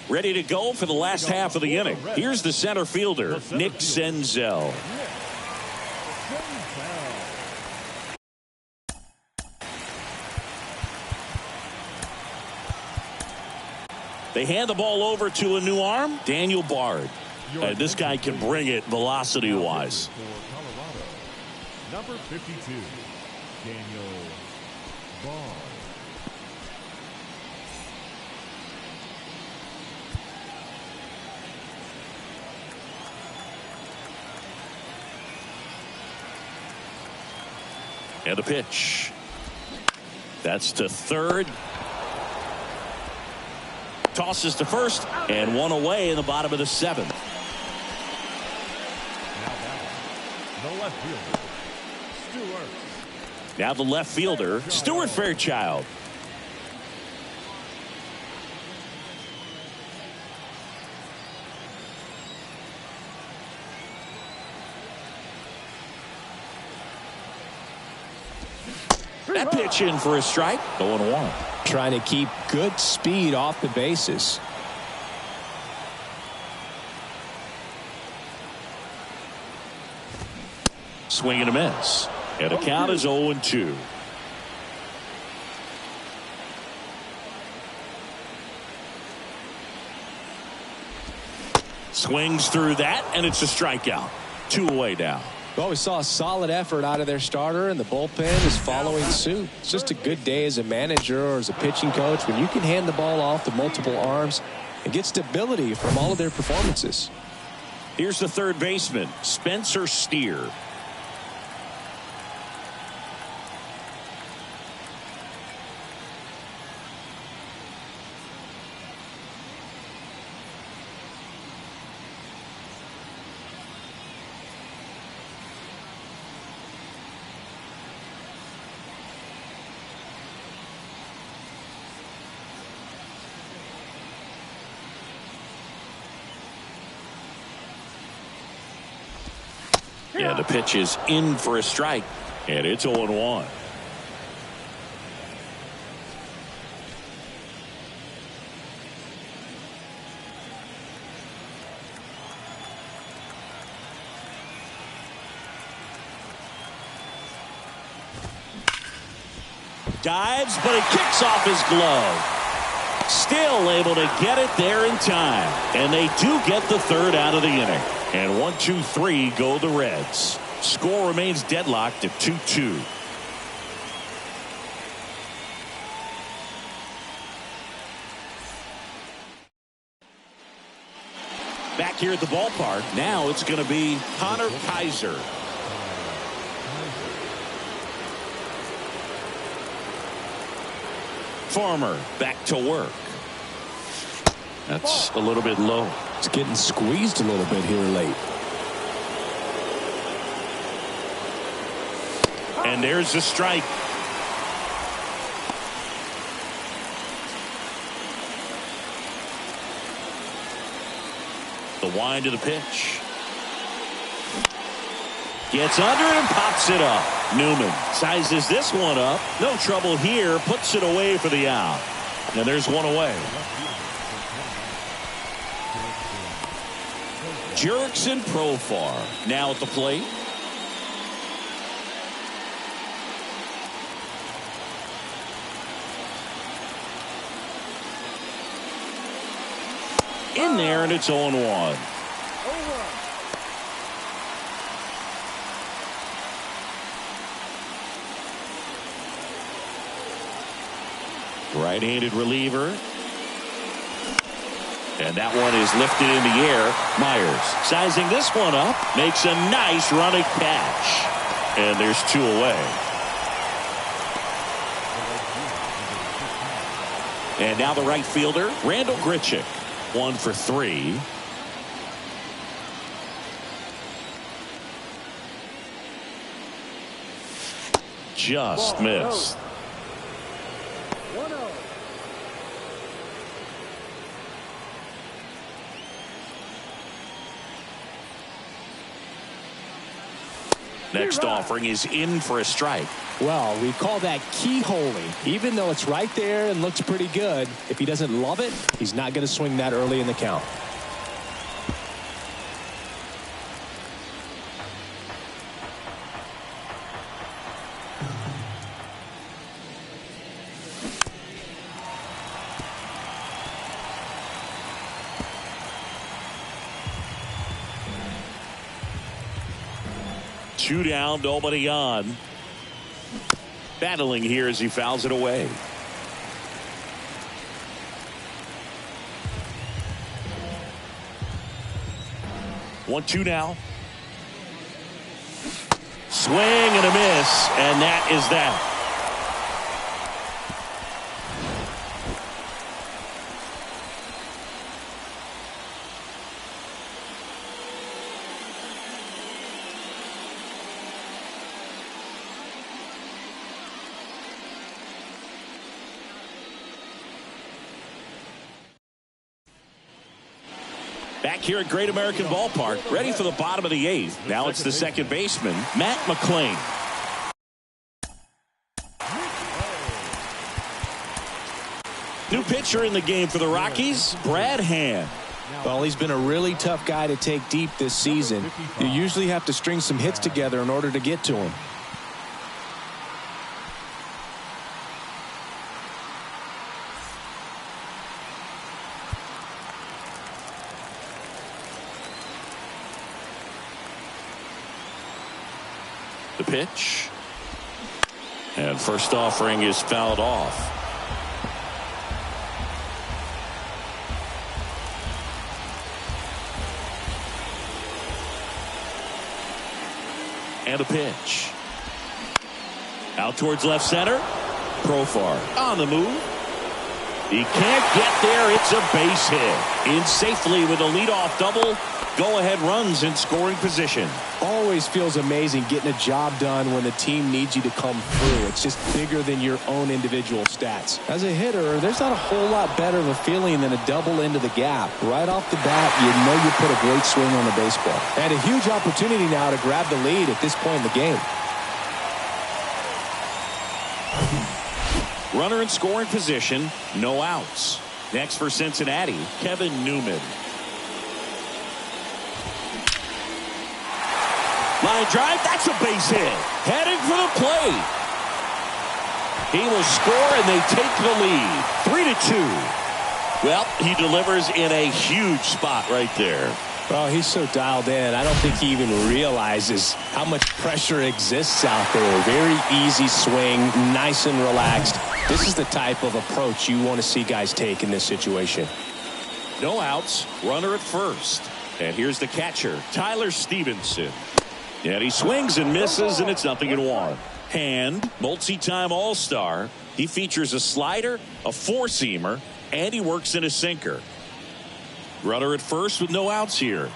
Ready to go for the last half of the inning. Here's the center fielder, Nick Senzel. They hand the ball over to a new arm, Daniel Bard. And this guy can bring it velocity-wise. Number 52, Daniel Bard. And a pitch. That's to third. Tosses to first, and 1 away in the bottom of the 7th. The left fielder, Stewart. Now the left fielder, Stuart Fairchild. That pitch in for a strike. 0-1. Trying to keep good speed off the bases. Swing and a miss. And the count is 0-2. Swings through that, and it's a strikeout. 2 away now. Well, we saw a solid effort out of their starter, and the bullpen is following suit. It's just a good day as a manager or as a pitching coach when you can hand the ball off to multiple arms and get stability from all of their performances. Here's the third baseman, Spencer Steer. And the pitch is in for a strike. And it's 0-1. Dives, but he kicks off his glove. Still able to get it there in time. And they do get the third out of the inning. And 1, 2, 3 go the Reds. Score remains deadlocked at 2-2. Back here at the ballpark, now it's going to be Connor Kaiser. Farmer back to work. That's a little bit low. It's getting squeezed a little bit here late. And there's the strike. The wind of the pitch. Gets under it and pops it up. Newman sizes this one up. No trouble here. Puts it away for the out. And there's one away. Jurickson Profar now at the plate. In there, and it's 0-1. Right-handed reliever. And that one is lifted in the air. Myers sizing this one up. Makes a nice running catch. And there's 2 away. And now the right fielder, Randall Grichuk. 1 for 3. Just missed. 1-0. Next offering is in for a strike. Well, we call that keyholing. Even though it's right there and looks pretty good, if he doesn't love it, he's not going to swing that early in the count. Two down, nobody on. Battling here as he fouls it away. One, two now. Swing and a miss, and that is that. Back here at Great American Ballpark, ready for the bottom of the 8th. Now it's the second baseman, Matt McClain. New pitcher in the game for the Rockies, Brad Hand. Well, he's been a really tough guy to take deep this season. You usually have to string some hits together in order to get to him. The pitch. And first offering is fouled off. And a pitch. Out towards left center. Profar on the move. He can't get there. It's a base hit. In safely with a leadoff double. Go-ahead runs in scoring position. All always feels amazing getting a job done when the team needs you to come through. It's just bigger than your own individual stats. As a hitter, there's not a whole lot better of a feeling than a double into the gap. Right off the bat, you know you put a great swing on the baseball. And a huge opportunity now to grab the lead at this point in the game. Runner in scoring position, no outs. Next for Cincinnati, Kevin Newman. Line drive, that's a base hit. Heading for the plate. He will score and they take the lead. 3-2. Well, he delivers in a huge spot right there. Oh, he's so dialed in. I don't think he even realizes how much pressure exists out there. Very easy swing, nice and relaxed. This is the type of approach you want to see guys take in this situation. No outs, runner at first. And here's the catcher, Tyler Stevenson. And he swings and misses, and it's 0-1. Hand, multi-time All-Star. He features a slider, a four-seamer, and he works in a sinker. Runner at first with no outs here.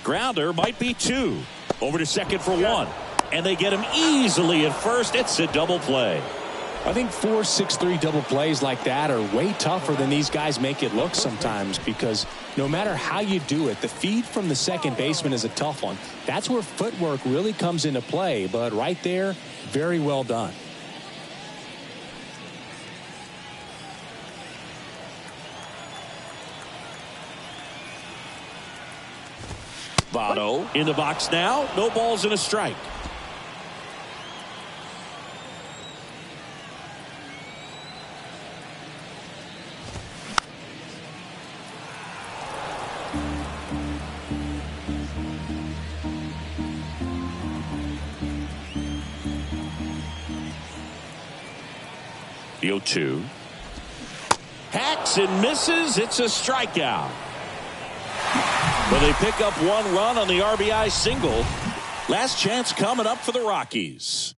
Grounder might be 2. Over to second for 1. And they get him easily at first. It's a double play. I think 4-6-3 double plays like that are way tougher than these guys make it look sometimes, because no matter how you do it, the feed from the second baseman is a tough one. That's where footwork really comes into play. But right there, very well done. Votto in the box now. No balls and a strike. The 0-2. Hacks and misses. It's a strikeout. But they pick up 1 run on the RBI single. Last chance coming up for the Rockies.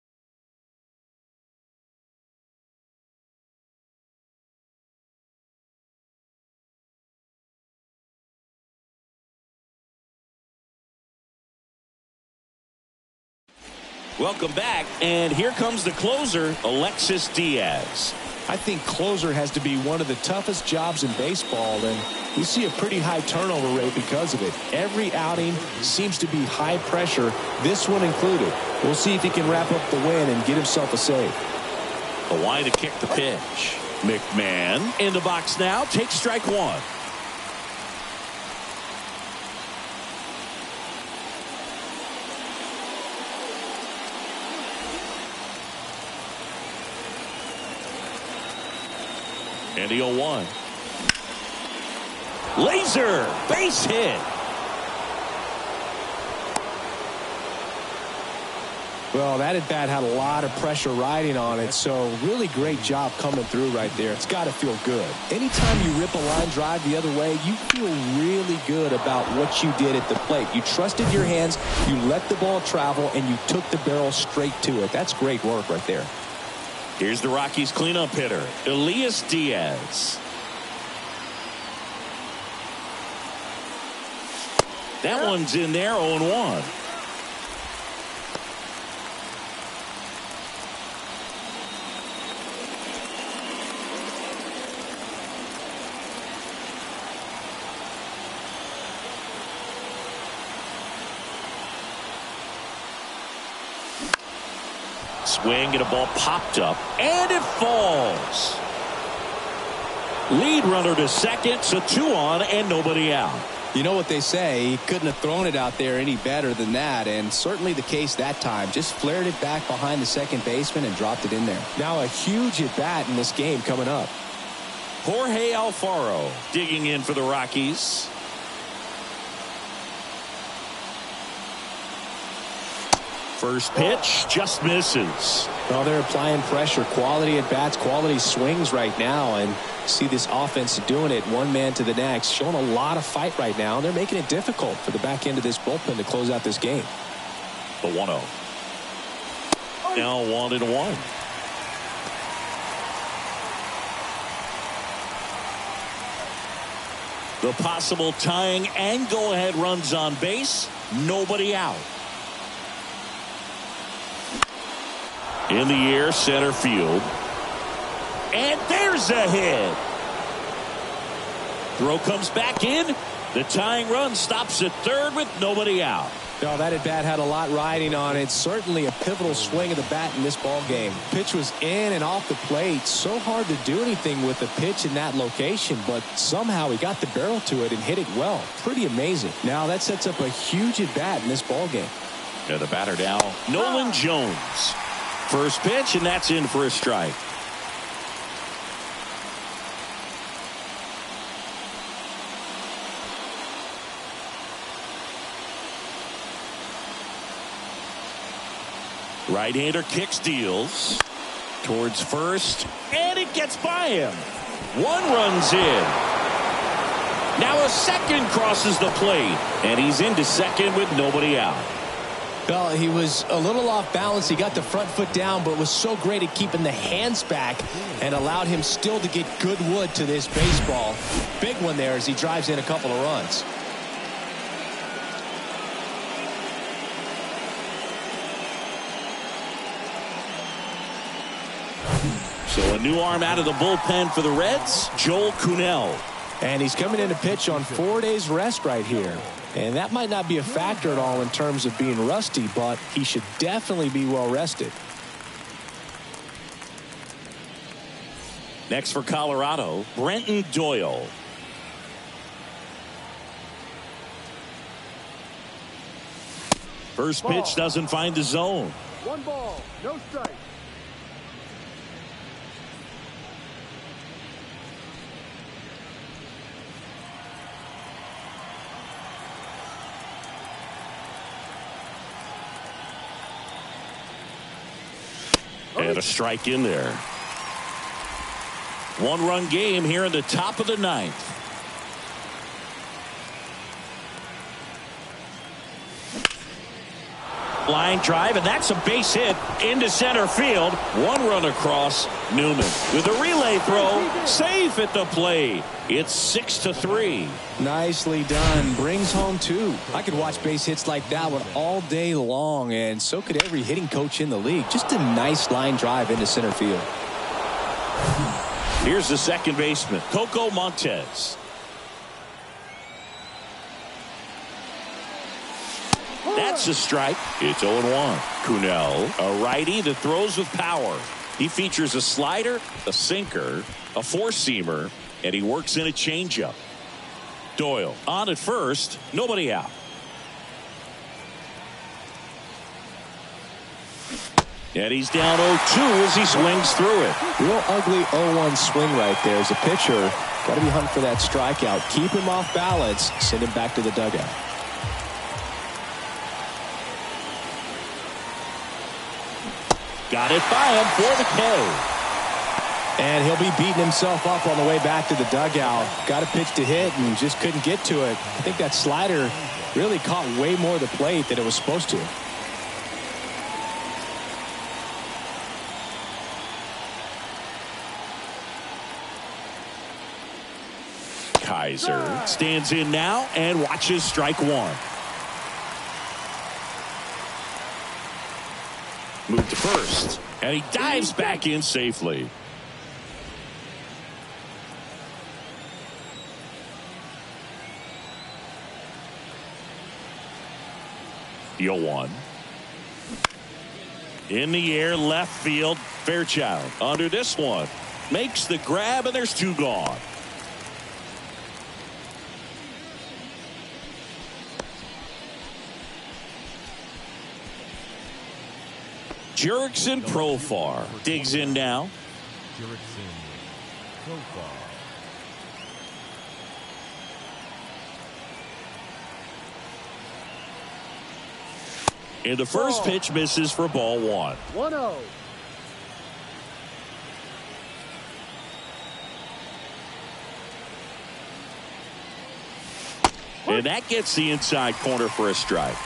Welcome back, and here comes the closer, Alexis Diaz. I think closer has to be one of the toughest jobs in baseball, and we see a pretty high turnover rate because of it. Every outing seems to be high pressure, this one included. We'll see if he can wrap up the win and get himself a save. Hawaii to kick the pitch. McMahon in the box now, takes strike 1. And the 0-1. Laser base hit. Well, that at bat had a lot of pressure riding on it, so really great job coming through right there. It's got to feel good. Anytime you rip a line drive the other way, you feel really good about what you did at the plate. You trusted your hands, you let the ball travel, and you took the barrel straight to it. That's great work right there. Here's the Rockies cleanup hitter, Elias Diaz. That one's in there, 0-1. Swing and a ball popped up, and it falls. Lead runner to second, so 2 on and nobody out. You know what they say, he couldn't have thrown it out there any better than that, and certainly the case that time. Just flared it back behind the second baseman and dropped it in there. Now a huge at bat in this game coming up. Jorge Alfaro digging in for the Rockies. First pitch just misses. Well, they're applying pressure, quality at bats, quality swings right now, and see this offense doing it one man to the next, showing a lot of fight right now, and they're making it difficult for the back end of this bullpen to close out this game. The 1-0. Now 1-1. The possible tying and go-ahead runs on base. Nobody out. In the air, center field. And there's a hit. Throw comes back in. The tying run stops at third with nobody out. No, that at bat had a lot riding on it. Certainly a pivotal swing of the bat in this ball game. Pitch was in and off the plate. So hard to do anything with the pitch in that location, but somehow he got the barrel to it and hit it well. Pretty amazing. Now that sets up a huge at bat in this ball game. And the batter now, Nolan Jones. First pitch, and that's in for a strike. Right-hander kicks, deals towards first, and it gets by him. One runs in. Now a second crosses the plate, and he's into second with nobody out. Well, he was a little off balance. He got the front foot down, but was so great at keeping the hands back and allowed him still to get good wood to this baseball. Big one there as he drives in a couple of runs. So a new arm out of the bullpen for the Reds, Joel Kuhnel. And he's coming in to pitch on 4 days rest right here. And that might not be a factor at all in terms of being rusty, but he should definitely be well rested. Next for Colorado, Brenton Doyle. First pitch doesn't find the zone. 1 ball, no strike. And a strike in there. 1-run game here in the top of the 9th. Line drive, and that's a base hit into center field. 1 run across. Newman with a relay throw, safe at the plate. It's 6-3. Nicely done. Brings home 2. I could watch base hits like that one all day long, and so could every hitting coach in the league. Just a nice line drive into center field. Here's the second baseman, Coco Montes. That's a strike. It's 0-1. Kuhnel, a righty that throws with power. He features a slider, a sinker, a four-seamer, and he works in a changeup. Doyle on at first, nobody out. And he's down 0-2 as he swings through it. Real ugly 0-1 swing right there. As a pitcher, got to be hunting for that strikeout. Keep him off balance. Send him back to the dugout. Got it by him for the K. And he'll be beating himself up on the way back to the dugout. Got a pitch to hit and just couldn't get to it. I think that slider really caught way more of the plate than it was supposed to. Kaiser stands in now and watches strike 1. Move to first, and he dives back in safely. The 0-1. In the air, left field, Fairchild under this one. Makes the grab, and there's 2 gone. Jurickson Profar digs in now. Jurickson Profar. And the first pitch misses for ball 1. 1-0. And that gets the inside corner for a strike.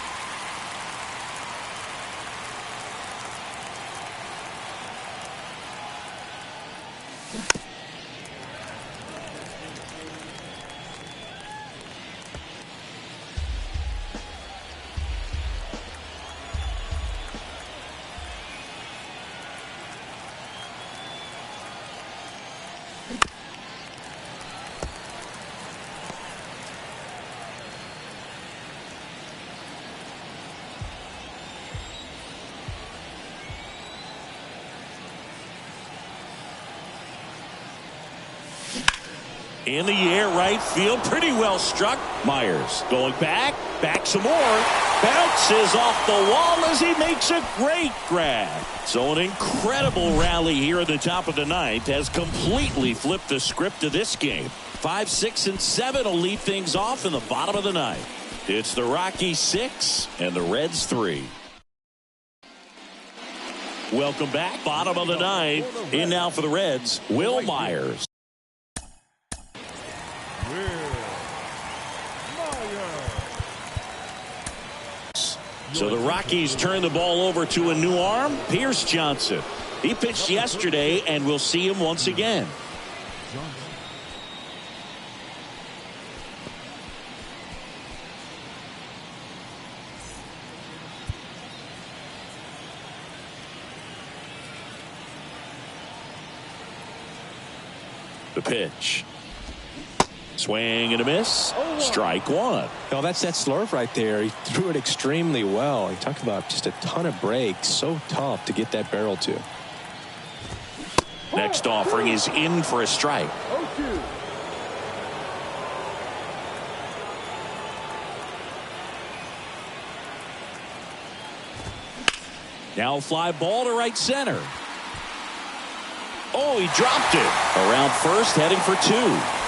In the air, right field, pretty well struck. Myers going back some more. Bounces off the wall as he makes a great grab. So an incredible rally here at the top of the ninth has completely flipped the script of this game. 5, 6, and 7 will lead things off in the bottom of the ninth. It's the Rockies 6 and the Reds 3. Welcome back. Bottom of the ninth. In now for the Reds, Will Myers. So the Rockies turn the ball over to a new arm, Pierce Johnson. He pitched yesterday, and we'll see him once again. The pitch. Swing and a miss. Strike one. No, that's that slurve right there. He threw it extremely well. He talked about just a ton of breaks. So tough to get that barrel to. Next offering is in for a strike. Now fly ball to right center. Oh, he dropped it. Around first, heading for two.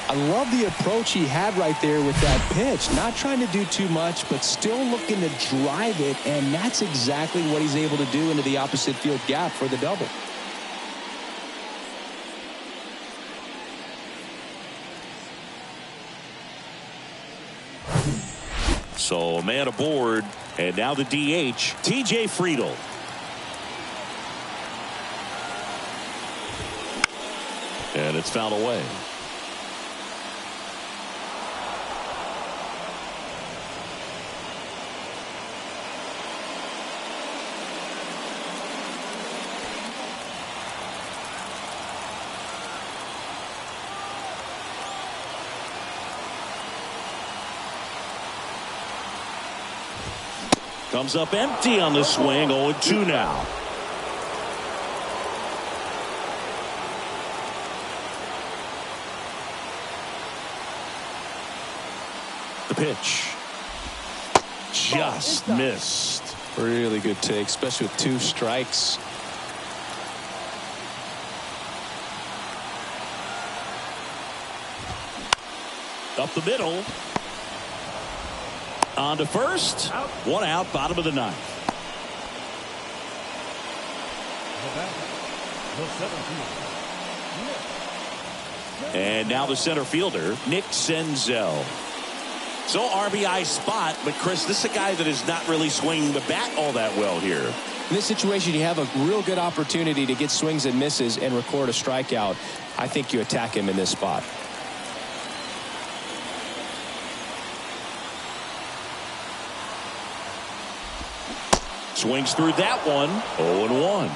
I love the approach he had right there with that pitch. Not trying to do too much, but still looking to drive it, and that's exactly what he's able to do into the opposite field gap for the double. So a man aboard, and now the DH, TJ Friedl. And it's fouled away. Comes up empty on the swing. 0-2 now. The pitch. Just missed. Really good take, especially with 2 strikes. Up the middle. On to first. One out, bottom of the ninth. And now the center fielder, Nick Senzel. So RBI spot, but Chris, this is a guy that is not really swinging the bat all that well here. In this situation, you have a real good opportunity to get swings and misses and record a strikeout. I think you attack him in this spot. Swings through that one. 0-1.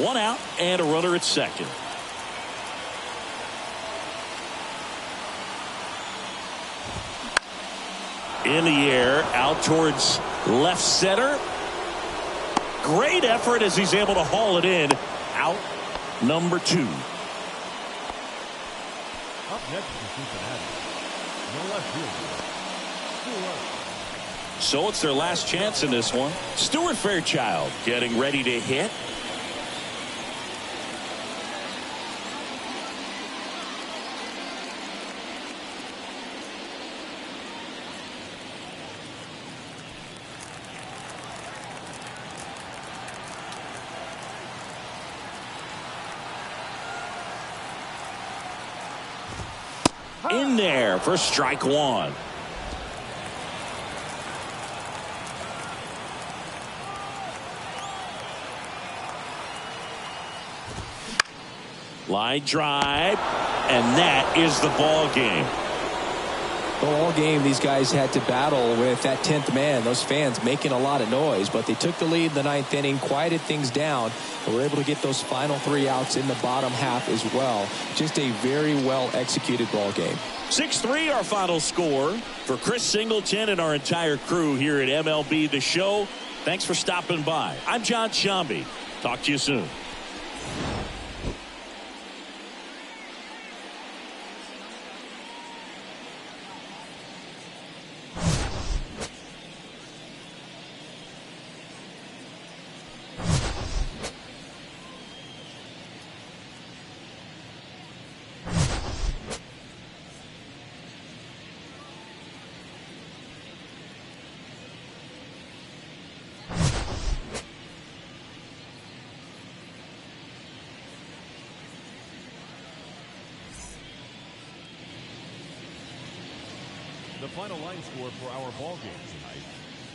One out and a runner at second. In the air, out towards left center. Great effort as he's able to haul it in. Out number 2. Up next to Cincinnati. No left fielder. So it's their last chance in this one. Stuart Fairchild getting ready to hit. In there for strike one. Line drive, and that is the ball game. Well, all game, these guys had to battle with that 10th man, those fans making a lot of noise. But they took the lead in the 9th inning, quieted things down, and were able to get those final 3 outs in the bottom half as well. Just a very well-executed ball game. 6-3 our final score. For Chris Singleton and our entire crew here at MLB The Show, thanks for stopping by. I'm John Shambi. Talk to you soon. The final line score for our ball game tonight.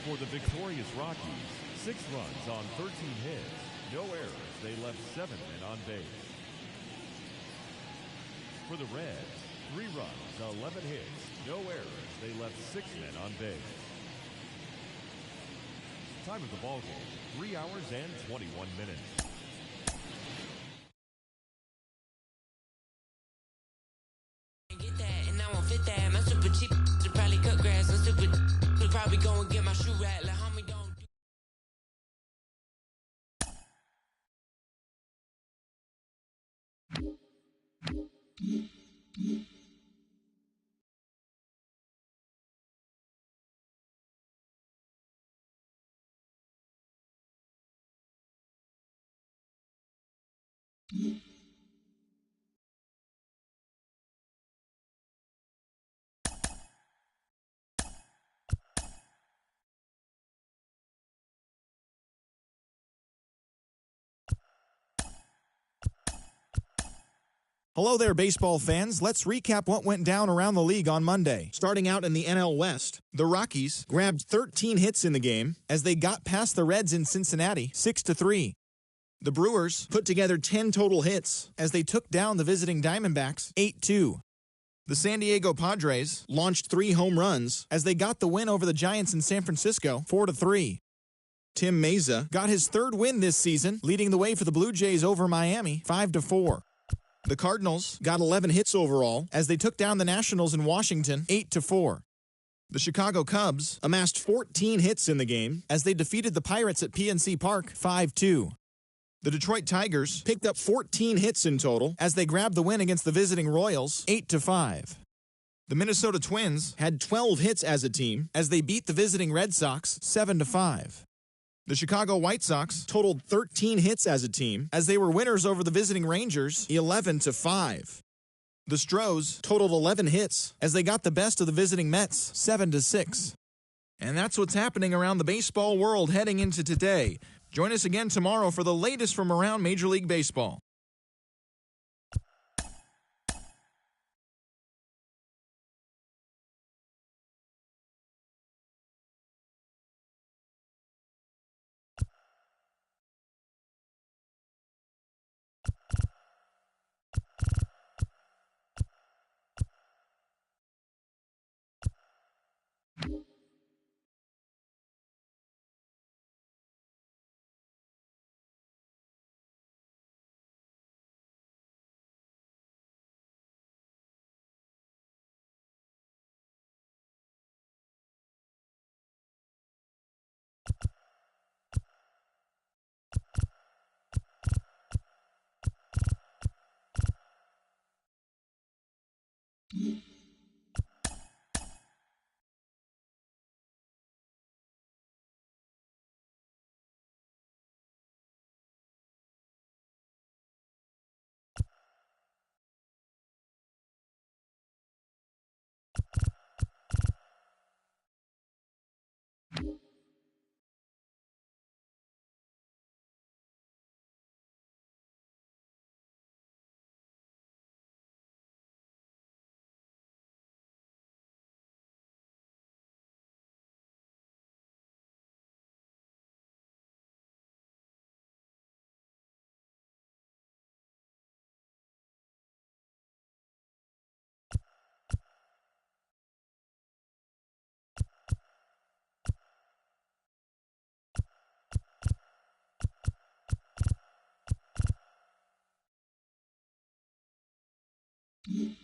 For the victorious Rockies, 6 runs on 13 hits, no errors. They left 7 men on base. For the Reds, 3 runs, 11 hits, no errors. They left 6 men on base. Time of the ball game, 3 hours and 21 minutes. Fit that, I'm super cheap to probably cut grass. I'm super probably go and get my shoe rack. Like homie don't Hello there, baseball fans. Let's recap what went down around the league on Monday. Starting out in the NL West, the Rockies grabbed 13 hits in the game as they got past the Reds in Cincinnati 6-3. The Brewers put together 10 total hits as they took down the visiting Diamondbacks 8-2. The San Diego Padres launched 3 home runs as they got the win over the Giants in San Francisco 4-3. Tim Meza got his 3rd win this season, leading the way for the Blue Jays over Miami 5-4. The Cardinals got 11 hits overall as they took down the Nationals in Washington 8-4. The Chicago Cubs amassed 14 hits in the game as they defeated the Pirates at PNC Park 5-2. The Detroit Tigers picked up 14 hits in total as they grabbed the win against the visiting Royals 8-5. The Minnesota Twins had 12 hits as a team as they beat the visiting Red Sox 7-5. The Chicago White Sox totaled 13 hits as a team as they were winners over the visiting Rangers 11-5. The Stros totaled 11 hits as they got the best of the visiting Mets 7-6. And that's what's happening around the baseball world heading into today. Join us again tomorrow for the latest from around Major League Baseball. Mm-hmm.